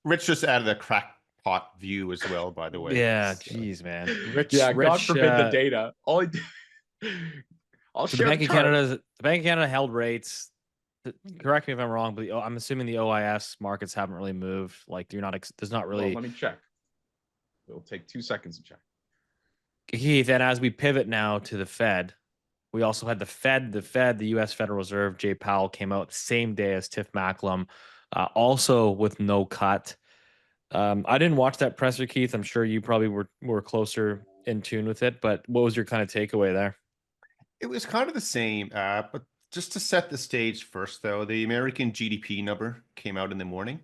Rich just added a crackpot view as well, by the way. Yeah, geez, man. Rich, God forbid the data. All I do. The Bank of Canada held rates. Correct me if I'm wrong, but I'm assuming the OIS markets haven't really moved. Like there's not really. Well, let me check. It'll take 2 seconds to check. Heath, and as we pivot now to the Fed, we also had the Fed, the U.S. Federal Reserve. Jay Powell came out the same day as Tiff Macklem, also with no cut. I didn't watch that presser, Keith. I'm sure you probably were closer in tune with it, but what was your kind of takeaway there? It was kind of the same, but just to set the stage first, though, the American GDP number came out in the morning.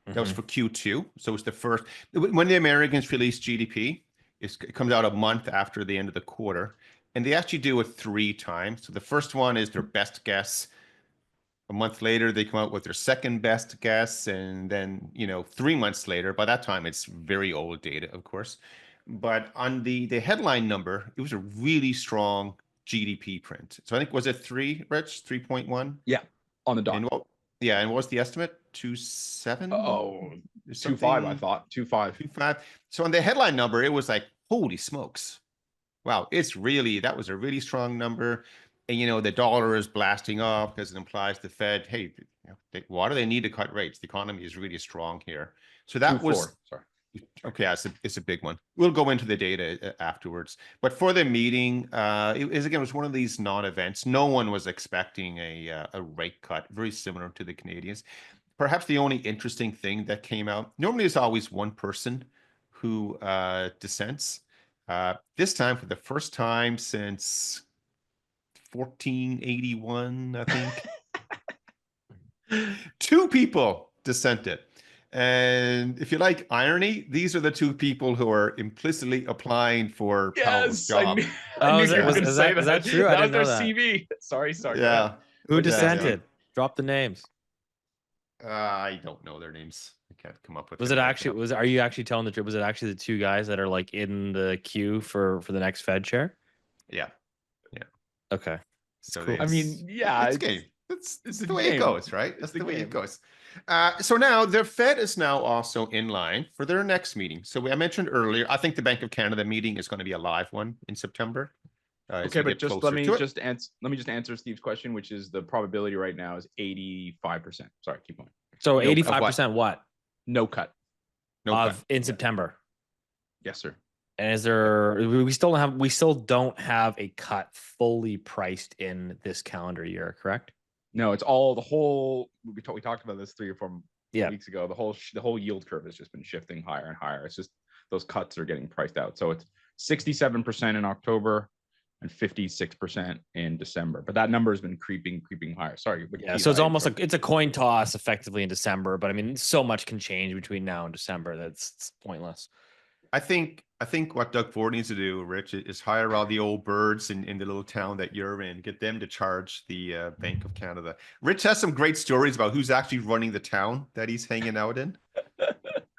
That was for Q2. So it's the first. When the Americans release GDP, it comes out a month after the end of the quarter. And they actually do it 3 times. So the first one is their best guess. A month later, they come out with their second best guess. And then, 3 months later, by that time, it's very old data, of course. But on the headline number, it was a really strong GDP print. So I think, was it 3, Rich? 3.1? Yeah, on the dot. And what was the estimate? 2.7? Oh, 2.5, I thought. 2.5. 2.5. So on the headline number, it was like, holy smokes. Wow, that was a really strong number. And, the dollar is blasting off because it implies the Fed, hey, why do they need to cut rates? The economy is really strong here. So that was, sorry. Okay, it's a big one. We'll go into the data afterwards. But for the meeting, it was one of these non-events. No one was expecting a rate cut, very similar to the Canadians. Perhaps the only interesting thing that came out, normally it's always one person who dissents. This time, for the first time since 1481, I think, 2 people dissented. And if you like irony, these are the 2 people who are implicitly applying for Powell's job. I knew you were going to say that. Is that true? That was their CV. Sorry. Yeah. Who dissented? Drop the names. I don't know their names. I can't come up with. Are you actually telling the truth? Was it actually the 2 guys that are like in the queue for the next Fed chair? Yeah. Okay. So cool. I mean, yeah, it's game. It's the way it goes, right? That's the way it goes. So now the Fed is now also in line for their next meeting. So I mentioned earlier, I think the Bank of Canada meeting is going to be a live one in September. Okay, but let me just answer Steve's question, which is the probability right now is 85%. Sorry, keep going. So 85% what? No cut. In September. Yes, sir. And we still don't have a cut fully priced in this calendar year, correct? No, it's we talked about this 3 or 4 weeks ago. The whole yield curve has just been shifting higher and higher. It's just those cuts are getting priced out. So it's 67% in October and 56% in December. But that number has been creeping higher. Sorry. Yeah, so it's almost like it's a coin toss effectively in December. But I mean, so much can change between now and December that's pointless. I think what Doug Ford needs to do, Rich, is hire all the old birds in the little town that you're in, get them to charge the Bank of Canada. Rich has some great stories about who's actually running the town that he's hanging out in.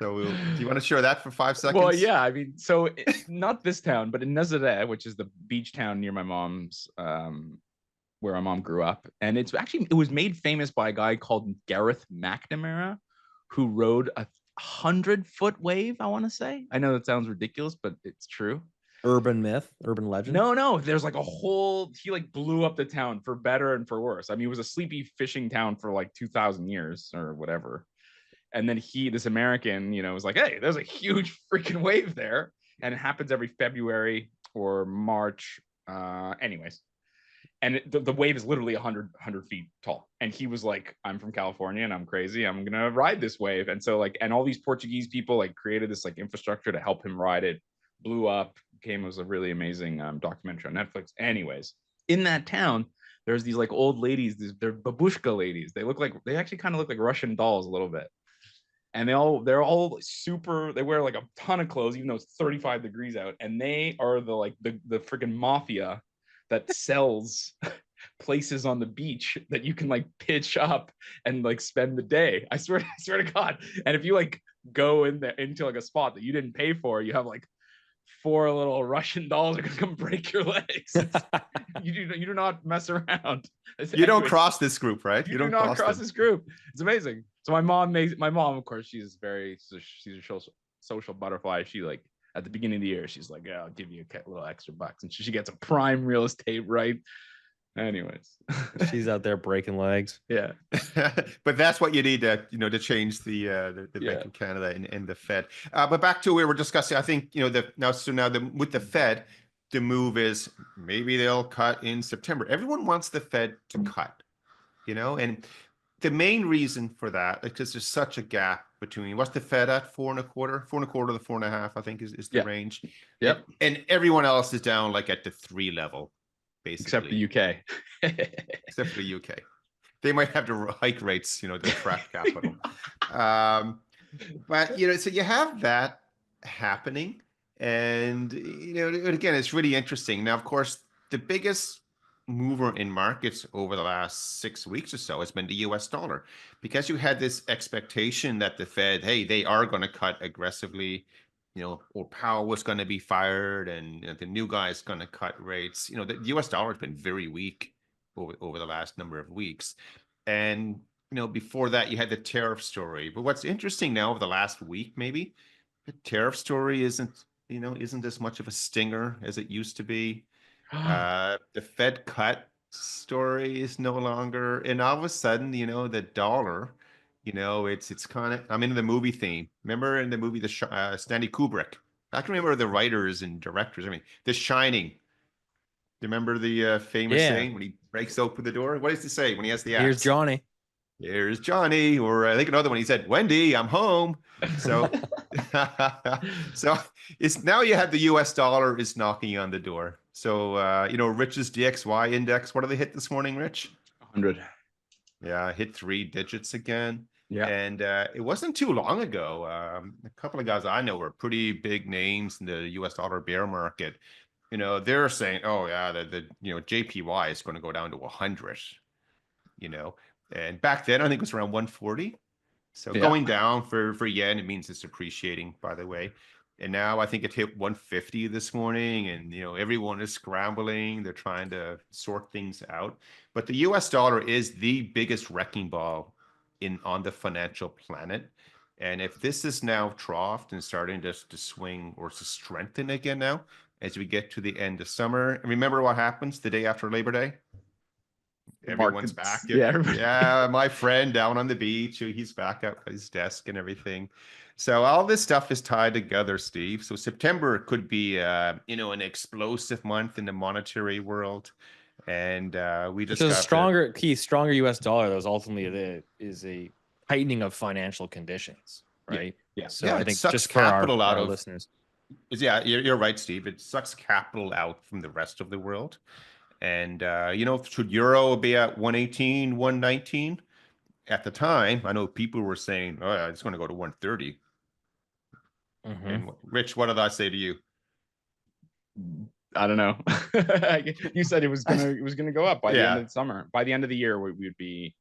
So do you want to share that for 5 seconds? Well, yeah. I mean, so not this town, but in Nazaré, which is the beach town near my mom's, where my mom grew up. And it was made famous by a guy called Gareth McNamara, who rode a 100-foot wave, I want to say. I know that sounds ridiculous, but it's true. Urban myth, urban legend. No. There's like he like blew up the town for better and for worse. I mean, it was a sleepy fishing town for like 2,000 years or whatever. And then this American, was like, hey, there's a huge freaking wave there. And it happens every February or March. Anyways. and the wave is literally 100 feet tall. And he was like, I'm from California and I'm crazy, I'm gonna ride this wave. And so like, and all these Portuguese people like created this like infrastructure to help him ride it, blew up, was a really amazing documentary on Netflix. Anyways, in that town there's these like old ladies, they're babushka ladies. They actually kind of look like Russian dolls a little bit. And they're all super, they wear like a ton of clothes, even though it's 35 degrees out. And they are the freaking mafia that sells places on the beach that you can like pitch up and like spend the day. I swear to God. And if you like go into like a spot that you didn't pay for, you have like 4 little Russian dolls are gonna come break your legs. You do not mess around. You don't cross this group, right? You do not cross this group. It's amazing. So my mom, of course, she's a social butterfly. She like at the beginning of the year, she's like, yeah, I'll give you a little extra bucks, and she gets a prime real estate right. Anyways, she's out there breaking legs. Yeah, but that's what you need to to change the Bank of Canada and the Fed. But back to where we're discussing, I think with the Fed, the move is maybe they'll cut in September. Everyone wants the Fed to cut, and the main reason for that, because there's such a gap between what's the Fed at 4.25, 4.25 to 4.5, I think is the range. Yep. And everyone else is down like at the 3 level. Basically. Except the UK. Except for the UK. They might have to hike rates, to attract capital. But, so you have that happening. And, again, it's really interesting. Now, of course, the biggest mover in markets over the last 6 weeks or so has been the US dollar, because you had this expectation that the Fed, hey, they are going to cut aggressively, or Powell was going to be fired and the new guy is going to cut rates. The US dollar has been very weak over the last number of weeks. And, before that, you had the tariff story. But what's interesting now over the last week, maybe, the tariff story isn't as much of a stinger as it used to be. The Fed cut story is no longer, and all of a sudden, the dollar, it's kind of, I'm into the movie theme. Remember in the movie, Stanley Kubrick? I can remember the writers and directors. I mean, The Shining. Remember the famous saying when he breaks open the door? What does he say when he has the axe? Here's Johnny. Here's Johnny. Or I think another one, he said, Wendy, I'm home. So, so it's now you have the US dollar is knocking on the door. So, Rich's DXY index, what did they hit this morning, Rich? 100. Yeah, hit 3 digits again. Yeah. And it wasn't too long ago. A couple of guys I know were pretty big names in the US dollar bear market. They're saying, oh, yeah, the JPY is going to go down to 100, And back then, I think it was around 140. So going down for yen, it means it's appreciating, by the way. And now I think it hit 150 this morning, and everyone is scrambling. They're trying to sort things out. But the US dollar is the biggest wrecking ball on the financial planet. And if this is now troughed and starting to swing or to strengthen again now, as we get to the end of summer, and remember what happens the day after Labor Day? Everyone's back. Yeah, my friend down on the beach, he's back at his desk and everything. So all this stuff is tied together, Steve. So September could be, an explosive month in the monetary world, and we just got stronger U.S. dollar. That was ultimately is a tightening of financial conditions, right? Yeah. So I think sucks just for capital out our of listeners. Yeah, you're right, Steve. It sucks capital out from the rest of the world. And, should euro be at 118, 119? At the time, I know people were saying, oh, yeah, it's going to go to 130. Mm-hmm. And Rich, what did I say to you? I don't know. You said it was gonna go up by the end of the summer. By the end of the year, we would be,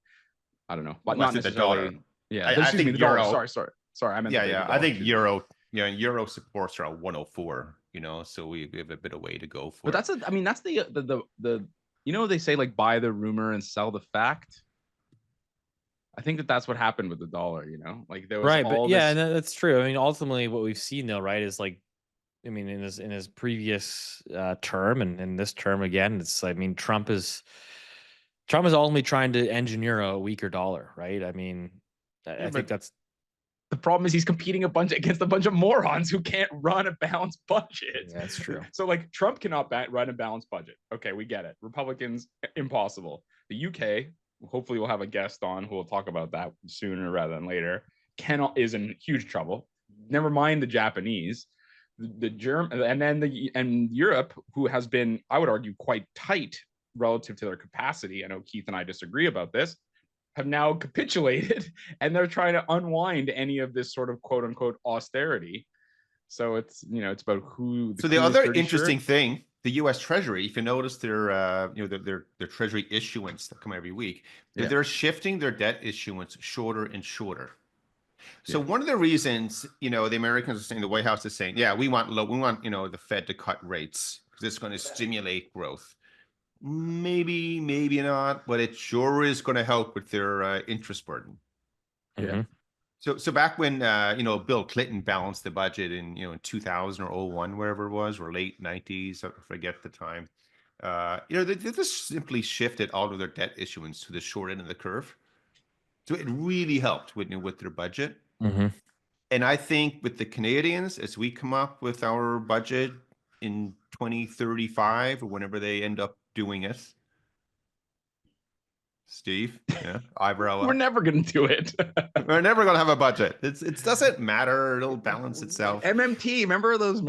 I don't know, but not necessarily. The dollar. Yeah, I think the euro. dollar. Sorry. I meant I think euro. Euro supports around 104. So we have a bit of way to go for. But that's the they say like buy the rumor and sell the fact. I think that's what happened with the dollar. Like there was right, but yeah, and that's true. I mean, ultimately, what we've seen though, right, is like, I mean, in his previous term and in this term again, it's, I mean, Trump is ultimately trying to engineer a weaker dollar, right? I mean, I think that's The problem is he's competing against a bunch of morons who can't run a balanced budget. Yeah, that's true. So like Trump cannot run a balanced budget. Okay, we get it. Republicans, impossible. The UK, hopefully we'll have a guest on who will talk about that sooner rather than later, is in huge trouble. Never mind the Japanese, the German, and Europe, who has been, I would argue, quite tight relative to their capacity. I know Keith and I disagree about this, have now capitulated, and they're trying to unwind any of this sort of quote unquote austerity. So it's, it's about who. So the other interesting thing, the U.S. Treasury, if you notice their Treasury issuance that come every week, they're shifting their debt issuance shorter and shorter. So one of the reasons, the Americans are saying, the White House is saying, we want the Fed to cut rates because it's going to stimulate growth. Maybe not, but it sure is going to help with their interest burden. Yeah. So back when Bill Clinton balanced the budget in 2000 or 01, wherever it was, or late 90s, I forget the time. They just simply shifted all of their debt issuance to the short end of the curve. So it really helped with their budget. Mm-hmm. And I think with the Canadians, as we come up with our budget in 2035 or whenever they end up doing it, Steve, eyebrow up. We're never going to do it. We're never going to have a budget. It doesn't matter. It'll balance itself. MMT, remember those?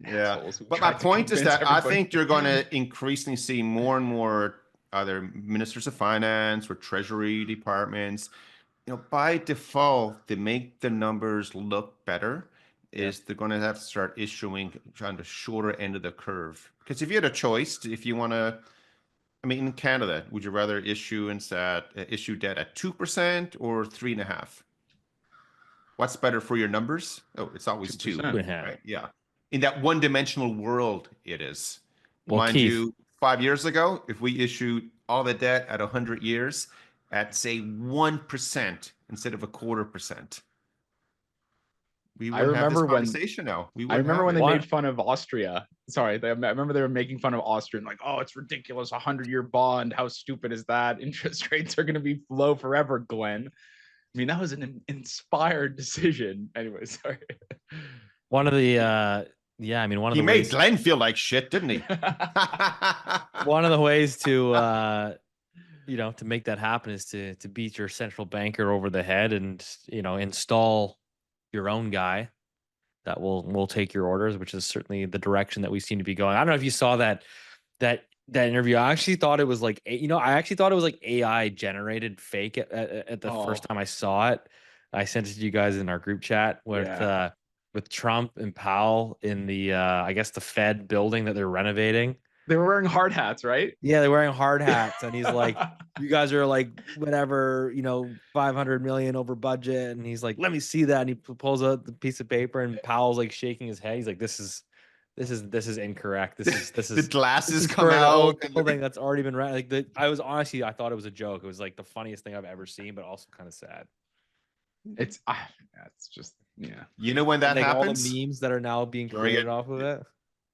Yeah. But my point is that I think you're going to increasingly see more and more other ministers of finance or treasury departments, by default, to make the numbers look better, they're going to have to start issuing on the shorter end of the curve. Because if you had a choice, if you want to, in Canada, would you rather issue debt at 2% or 3.5%? What's better for your numbers? Oh, it's always 2%. Right? Yeah. In that one-dimensional world, it is. Well, Mind Keith, you, 5 years ago, if we issued all the debt at 100 years at, say, 1% instead of 0.25%, we would have this conversation now. I remember when they made fun of Austria. Sorry, I remember they were making fun of Austria and like, oh, it's ridiculous, 100-year bond. How stupid is that? Interest rates are going to be low forever, Glenn. That was an inspired decision. Anyway, sorry. One of the he made Glenn feel like shit, didn't he? One of the ways to to make that happen is to beat your central banker over the head and install your own guy that will take your orders, which is certainly the direction that we seem to be going. I don't know if you saw that interview. I actually thought it was like AI generated fake at the first time I saw it. I sent it to you guys in our group chat with Trump and Powell in the I guess the Fed building that they're renovating. They were wearing hard hats, right? Yeah, they're wearing hard hats, and he's like, "You guys are like whatever, 500 million over budget." And he's like, "Let me see that." And he pulls out the piece of paper, and Powell's like shaking his head. He's like, "This is incorrect. This is the glasses come out. Thing that's already been right." Like I thought it was a joke. It was like the funniest thing I've ever seen, but also kind of sad. It's just when that happens, all the memes that are now being created off of it.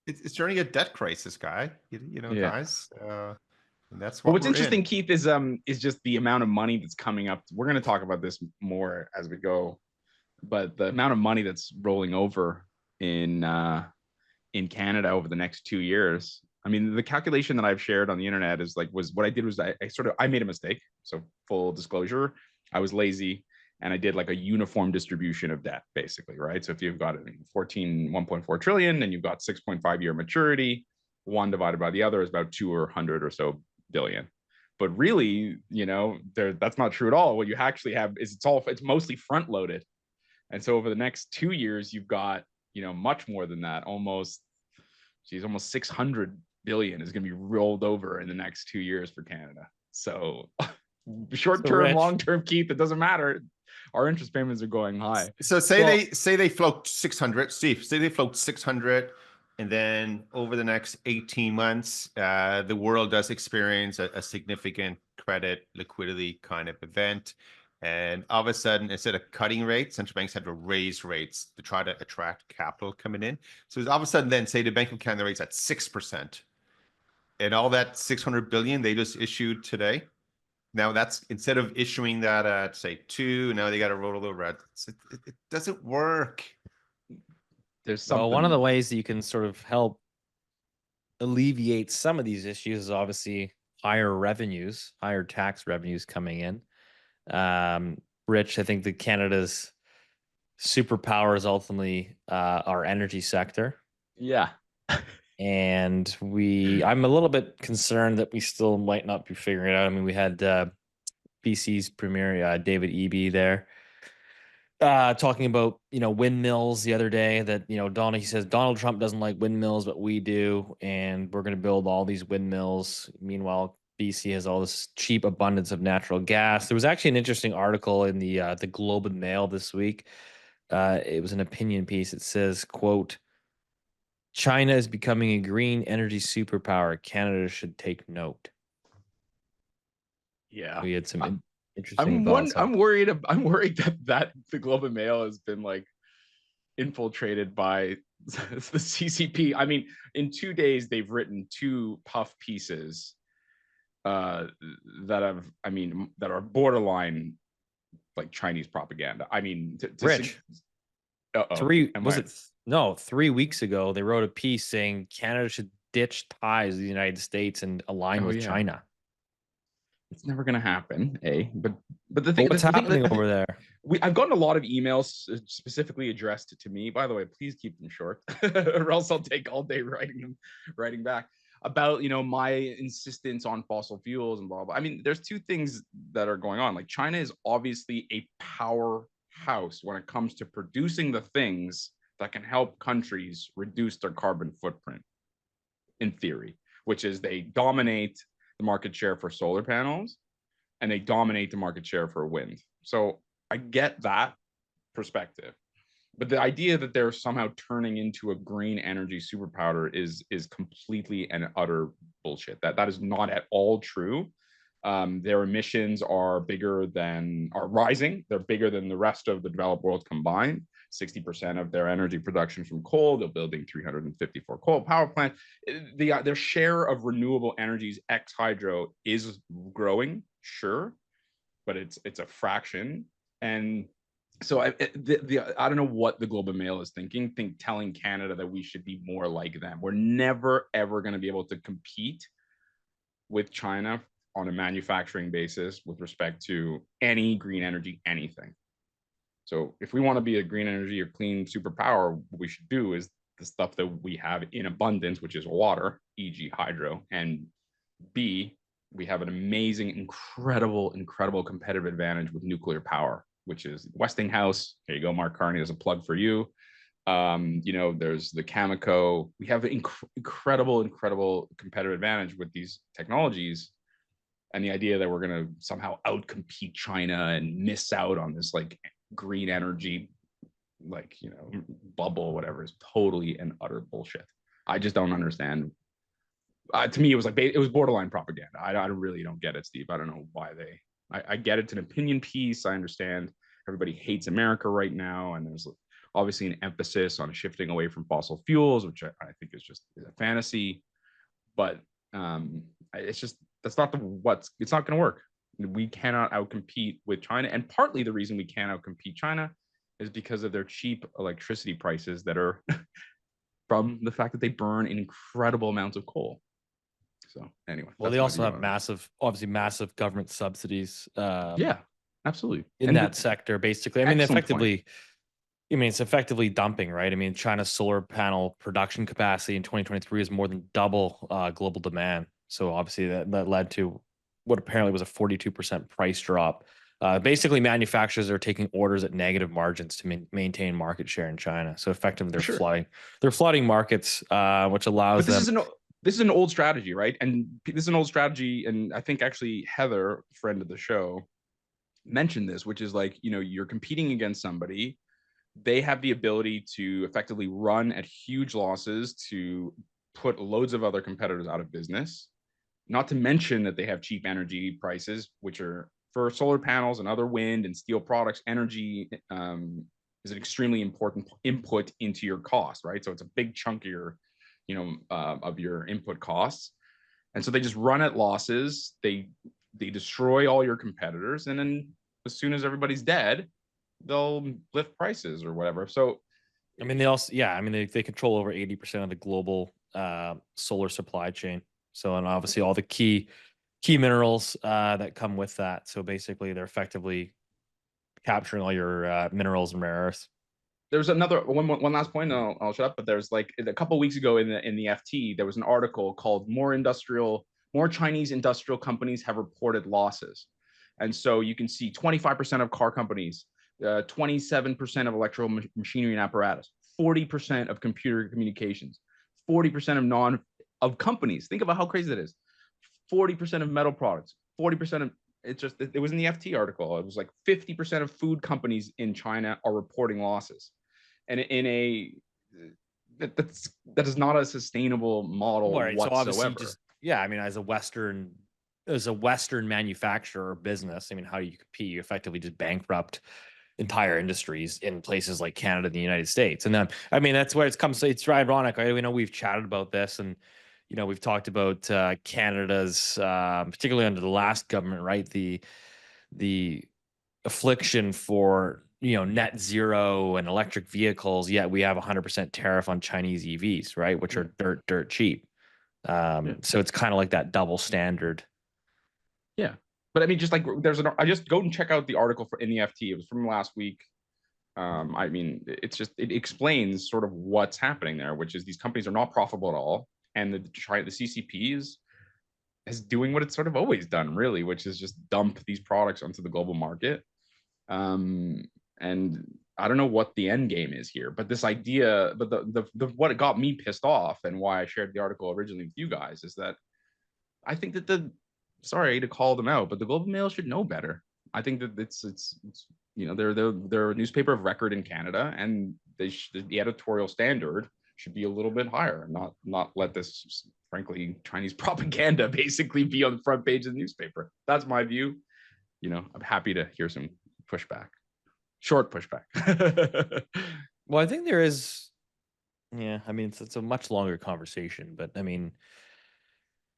It's turning a debt crisis, guys. And that's what's interesting, Keith, is just the amount of money that's coming up. We're going to talk about this more as we go, but the amount of money that's rolling over in Canada over the next 2 years. The calculation that I've shared on the internet is what I did was I made a mistake. So full disclosure, I was lazy. And I did like a uniform distribution of debt, basically, right? So if you've got 1.4 trillion and you've got 6.5-year maturity, one divided by the other is about 200 or so billion. But really, that's not true at all. What you actually have is it's mostly front loaded. And so over the next 2 years, you've got, much more than that, almost 600 billion is going to be rolled over in the next 2 years for Canada. So short-term, long-term, Keith, it doesn't matter. Our interest payments are going high. So say they float 600, Steve. Say they float 600, and then over the next 18 months, the world does experience a significant credit liquidity kind of event, and all of a sudden, instead of cutting rates, central banks have to raise rates to try to attract capital coming in. So all of a sudden, then say the Bank of Canada rates at 6%, and all that 600 billion they just issued today, Now that's instead of issuing that at say 2, now they got to roll it over at it doesn't work. There's Well, something. one of the ways that you can sort of help alleviate some of these issues is obviously higher revenues, higher tax revenues coming in. Rich, I think that Canada's superpower is ultimately our energy sector. Yeah. And I'm a little bit concerned that we still might not be figuring it out. I mean, we had BC's Premier David Eby there talking about windmills the other day. That he says Donald Trump doesn't like windmills, but we do, and we're going to build all these windmills. Meanwhile, BC has all this cheap abundance of natural gas. There was actually an interesting article in the Globe and Mail this week. It was an opinion piece. It says, quote, China is becoming a green energy superpower. Canada should take note. Yeah. We had some interesting thoughts. I'm worried that the Globe and Mail has been like infiltrated by the CCP. I mean, in 2 days they've written 2 puff pieces that are borderline like Chinese propaganda. I mean, Rich, 3 weeks ago they wrote a piece saying Canada should ditch ties to the United States and align with China. It's never going to happen, But the thing, what's happening over there? I've gotten a lot of emails specifically addressed to me. By the way, please keep them short, or else I'll take all day writing back about my insistence on fossil fuels and blah blah. I mean, there's 2 things that are going on. Like, China is obviously a powerhouse when it comes to producing the things that can help countries reduce their carbon footprint, in theory, which is they dominate the market share for solar panels and they dominate the market share for wind. So I get that perspective, but the idea that they're somehow turning into a green energy superpower is completely and utter bullshit. That is not at all true. Their emissions are rising. They're bigger than the rest of the developed world combined. 60% of their energy production from coal. They're building 354 coal power plants. Their share of renewable energies ex hydro is growing, sure, but it's a fraction. And so I don't know what the Globe and Mail is telling Canada that we should be more like them. We're never ever going to be able to compete with China on a manufacturing basis with respect to any green energy, anything. So if we want to be a green energy or clean superpower, what we should do is the stuff that we have in abundance, which is water, e.g. hydro, and B, we have an amazing, incredible competitive advantage with nuclear power, which is Westinghouse. There you go, Mark Carney, as a plug for you. There's the Cameco. We have an incredible competitive advantage with these technologies. And the idea that we're going to somehow outcompete China and miss out on this like green energy, bubble, whatever, is totally and utter bullshit. I just don't understand. To me, it was borderline propaganda. I really don't get it, Steve. I don't know why I get it's an opinion piece. I understand everybody hates America right now, and there's obviously an emphasis on shifting away from fossil fuels, which I think is just a fantasy. But it's just it's not going to work. We cannot outcompete with China, and partly the reason we can't outcompete China is because of their cheap electricity prices that are from the fact that they burn incredible amounts of coal. So anyway, well, they also have massive government subsidies. Yeah, absolutely. In that sector, basically. I mean, it's effectively dumping, right? I mean, China's solar panel production capacity in 2023 is more than double global demand. So obviously that led to what apparently was a 42% price drop. Basically, manufacturers are taking orders at negative margins to maintain market share in China. So effectively, they're flooding markets, which allows them. This is an old strategy, right? And this is an old strategy, and I think actually Heather, friend of the show, mentioned this, which is like, you're competing against somebody. They have the ability to effectively run at huge losses to put loads of other competitors out of business. Not to mention that they have cheap energy prices, which are for solar panels and other wind and steel products. Energy is an extremely important input into your cost, right? So it's a big chunk of your, of your input costs. And so they just run at losses. They they destroy all your competitors, and then as soon as everybody's dead, they'll lift prices or whatever. So I mean, they also, yeah, I mean, they control over 80% of the global solar supply chain. So, and obviously all the key minerals that come with that. So basically, they're effectively capturing all your minerals and rare earths. there's another one last point, and I'll shut up. But there's like a couple weeks ago in the FT, there was an article called more Chinese industrial companies have reported losses. And so you can see 25% of car companies, 27% of electrical machinery and apparatus, 40% of computer communications, 40% of companies. Think about how crazy that is. 40% of metal products, 40% of it was in the FT article. It was like 50% of food companies in China are reporting losses. And in a that is not a sustainable model Right. So obviously, whatsoever. just yeah, I mean, as a Western manufacturer or business, I mean, how do you compete? You effectively just bankrupt entire industries in places like Canada and the United States. And then, I mean, that's where it's comes. It's ironic. I know we've chatted about this, and we've talked about Canada's, particularly under the last government, right? The affliction for net zero and electric vehicles. Yet we have 100% tariff on Chinese EVs, right? Which are dirt cheap. So it's kind of like that double standard. Yeah. But I mean, just like I just go and check out the article in the FT. It was from last week. I mean, it explains sort of what's happening there, which is these companies are not profitable at all. And the CCP is doing what it's sort of always done, really, which is just dump these products onto the global market. And I don't know what the end game is here, but this idea, but the what it got me pissed off and why I shared the article originally with you guys is that I think that sorry to call them out, but the Globe and Mail should know better. I think that it's they're a newspaper of record in Canada, and the editorial standard should be a little bit higher, not let this frankly Chinese propaganda basically be on the front page of the newspaper. That's my view. I'm happy to hear some pushback, short pushback. Well, I think there is. Yeah, I mean, it's a much longer conversation, but I mean,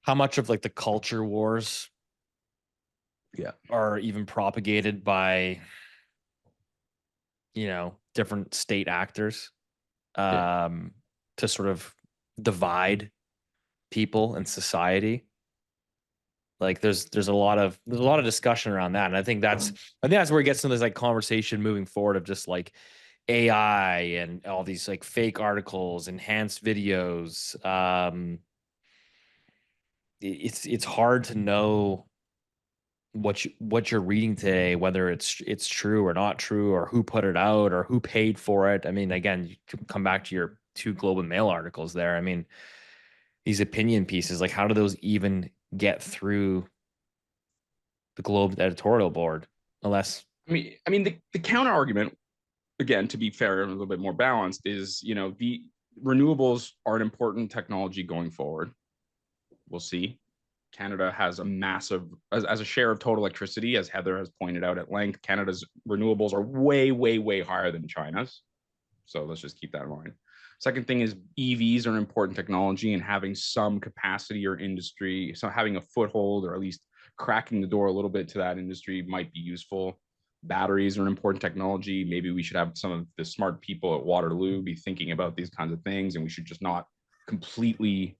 how much of like the culture wars are even propagated by different state actors to sort of divide people and society? Like there's a lot of discussion around that, and I think that's where it gets into this like conversation moving forward of just like AI and all these like fake articles, enhanced videos. It's hard to know what you're reading today, whether it's true or not true, or who put it out or who paid for it. I mean, again, you come back to your 2 Globe and Mail articles there. I mean, these opinion pieces, like how do those even get through the Globe editorial board? Unless I mean the counter argument, again, to be fair and a little bit more balanced, is the renewables are an important technology going forward. We'll see. Canada has a massive, as a share of total electricity, as Heather has pointed out at length, Canada's renewables are way, way, way higher than China's. So let's just keep that in mind. Second thing is EVs are an important technology, and having some capacity or industry, so having a foothold or at least cracking the door a little bit to that industry might be useful. Batteries are an important technology. Maybe we should have some of the smart people at Waterloo be thinking about these kinds of things, and we should just not completely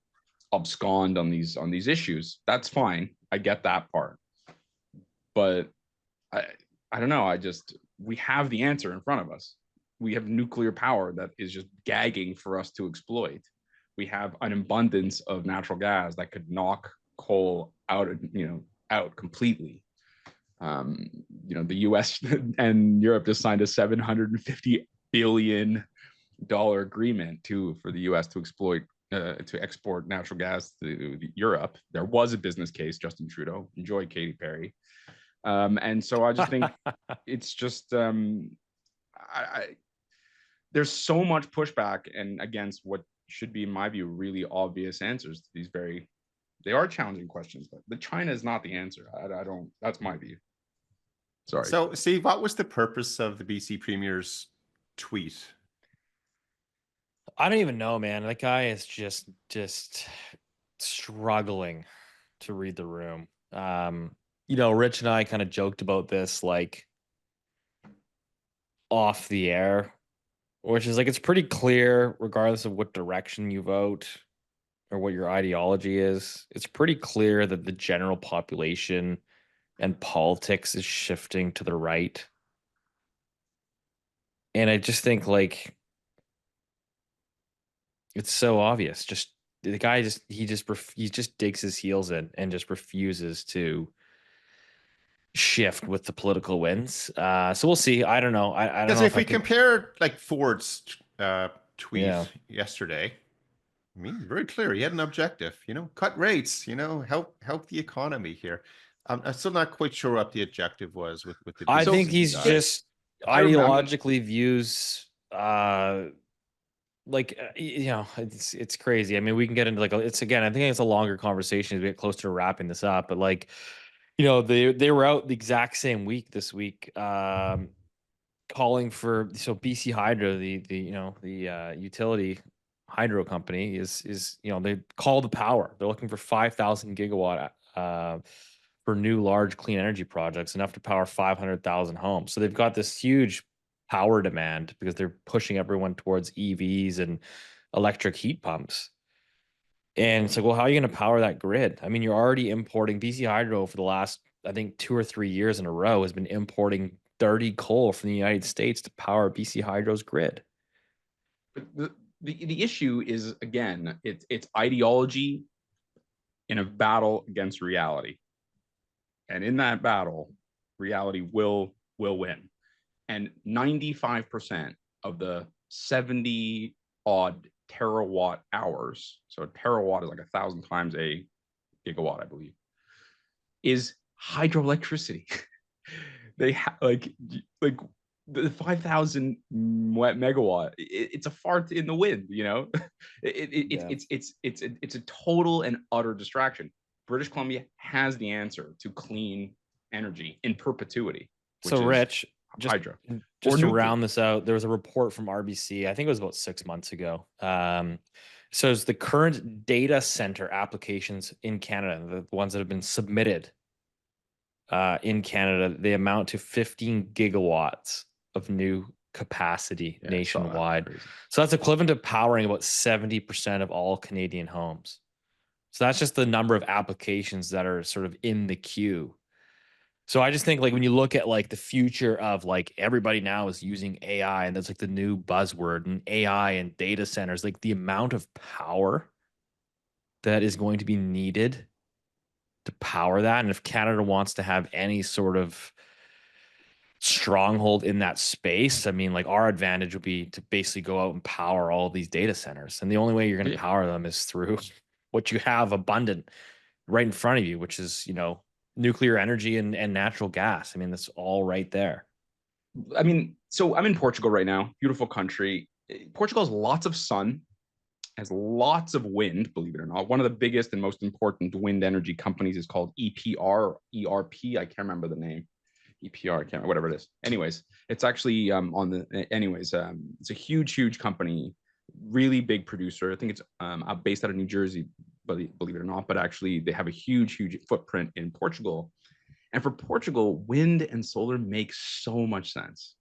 abscond on these issues. That's fine. I get that part. But I don't know. We have the answer in front of us. We have nuclear power that is just gagging for us to exploit. We have an abundance of natural gas that could knock coal out completely. The US and Europe just signed a $750 billion agreement for the US to export natural gas to Europe. There was a business case. Justin Trudeau, enjoy Katy Perry. And so I just think it's just there's so much pushback and against what should be, in my view, really obvious answers to these they are challenging questions, but China is not the answer. I don't, that's my view. Sorry. So, Steve, what was the purpose of the BC Premier's tweet? I don't even know, man. That guy is just struggling to read the room. Rich and I kind of joked about this like off the air, which is like it's pretty clear, regardless of what direction you vote or what your ideology is, it's pretty clear that the general population and politics is shifting to the right. And I just think like it's so obvious. Just the guy he just digs his heels in and just refuses to shift with the political winds. So we'll see. I don't know. I don't Because know if if I we could. compare like Ford's tweet Yeah. yesterday, I mean, very clear. He had an objective, cut rates, help the economy here. I'm still not quite sure what the objective was with the I think BC he's guy. just I remember. ideologically views it's crazy. I mean, we can get into like it's again, I think it's a longer conversation as we get closer to wrapping this up, but like they were out the exact same week this week calling for BC Hydro, the utility hydro company is they call the power. They're looking for 5,000 gigawatt for new large clean energy projects, enough to power 500,000 homes. So they've got this huge power demand because they're pushing everyone towards EVs and electric heat pumps. And it's like, well, how are you going to power that grid? I mean, you're already importing. BC Hydro for the last, I think, 2 or 3 years in a row has been importing dirty coal from the United States to power BC Hydro's grid. But the issue is, again, it's ideology in a battle against reality. And in that battle, reality will win. And 95% of the 70 odd terawatt hours, so a terawatt is like 1,000 times a gigawatt, I believe, is hydroelectricity. They like the 5,000 megawatt. It's a fart in the wind, It's a total and utter distraction. British Columbia has the answer to clean energy in perpetuity. So, Rich, hydro. Just to round this out, there was a report from RBC, I think it was about 6 months ago. So it's the current data center applications in Canada, the ones that have been submitted in Canada, they amount to 15 gigawatts of new capacity nationwide. So that's equivalent to powering about 70% of all Canadian homes. So that's just the number of applications that are sort of in the queue. So I just think like when you look at like the future of like everybody now is using AI and that's like the new buzzword, and AI and data centers, like the amount of power that is going to be needed to power that. And if Canada wants to have any sort of stronghold in that space, I mean, like our advantage would be to basically go out and power all these data centers. And the only way you're going to power them is through what you have abundant right in front of you, which is, nuclear energy and natural gas. I mean, that's all right there. I mean, so I'm in Portugal right now, beautiful country. Portugal has lots of sun, has lots of wind, believe it or not. One of the biggest and most important wind energy companies is called EPR or ERP. I can't remember the name. EPR, I can't remember, whatever it is. Anyways, it's actually it's a huge company, really big producer. I think it's based out of New Jersey, believe it or not, but actually they have a huge footprint in Portugal. And for Portugal, wind and solar make so much sense.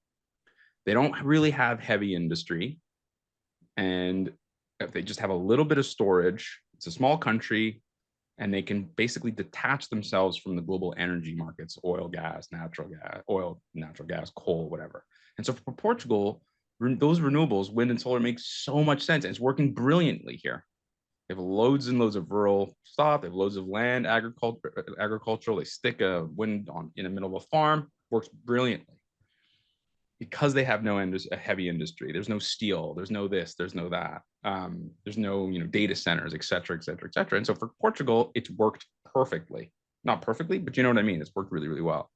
They don't really have heavy industry, and if they just have a little bit of storage, it's a small country, and they can basically detach themselves from the global energy markets, oil, natural gas, coal, whatever. And so for Portugal, those renewables, wind and solar, make so much sense. And it's working brilliantly here. They have loads and loads of rural stuff. They have loads of land, agricultural. They stick a wind in the middle of a farm, works brilliantly. Because they have no a heavy industry. There's no steel. There's no this. There's no that. There's no data centers, et cetera. And so for Portugal, it's worked perfectly. Not perfectly, but you know what I mean. It's worked really well.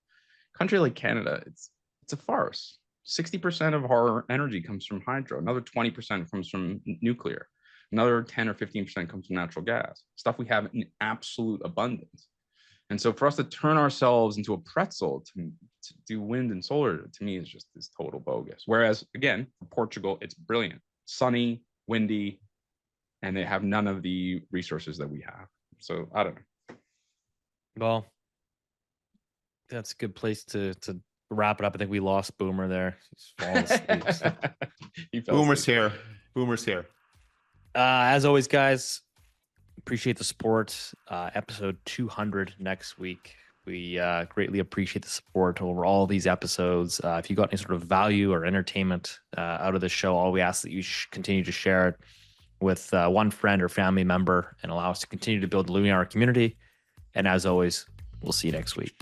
Country like Canada, it's a farce. 60% of our energy comes from hydro. Another 20% comes from nuclear. Another 10 or 15% comes from natural gas, stuff we have in absolute abundance. And so for us to turn ourselves into a pretzel to do wind and solar, to me, is just this total bogus. Whereas, again, for Portugal, it's brilliant, sunny, windy, and they have none of the resources that we have. So I don't know. Well, that's a good place to wrap it up. I think we lost Boomer there. He's falling asleep. So. He fell Boomer's asleep. here. Boomer's here. As always, guys, appreciate the support. Episode 200 next week. We greatly appreciate the support over all these episodes. If you got any sort of value or entertainment out of the show, all we ask that you continue to share it with one friend or family member and allow us to continue to build the Loonie Hour community. And as always, we'll see you next week.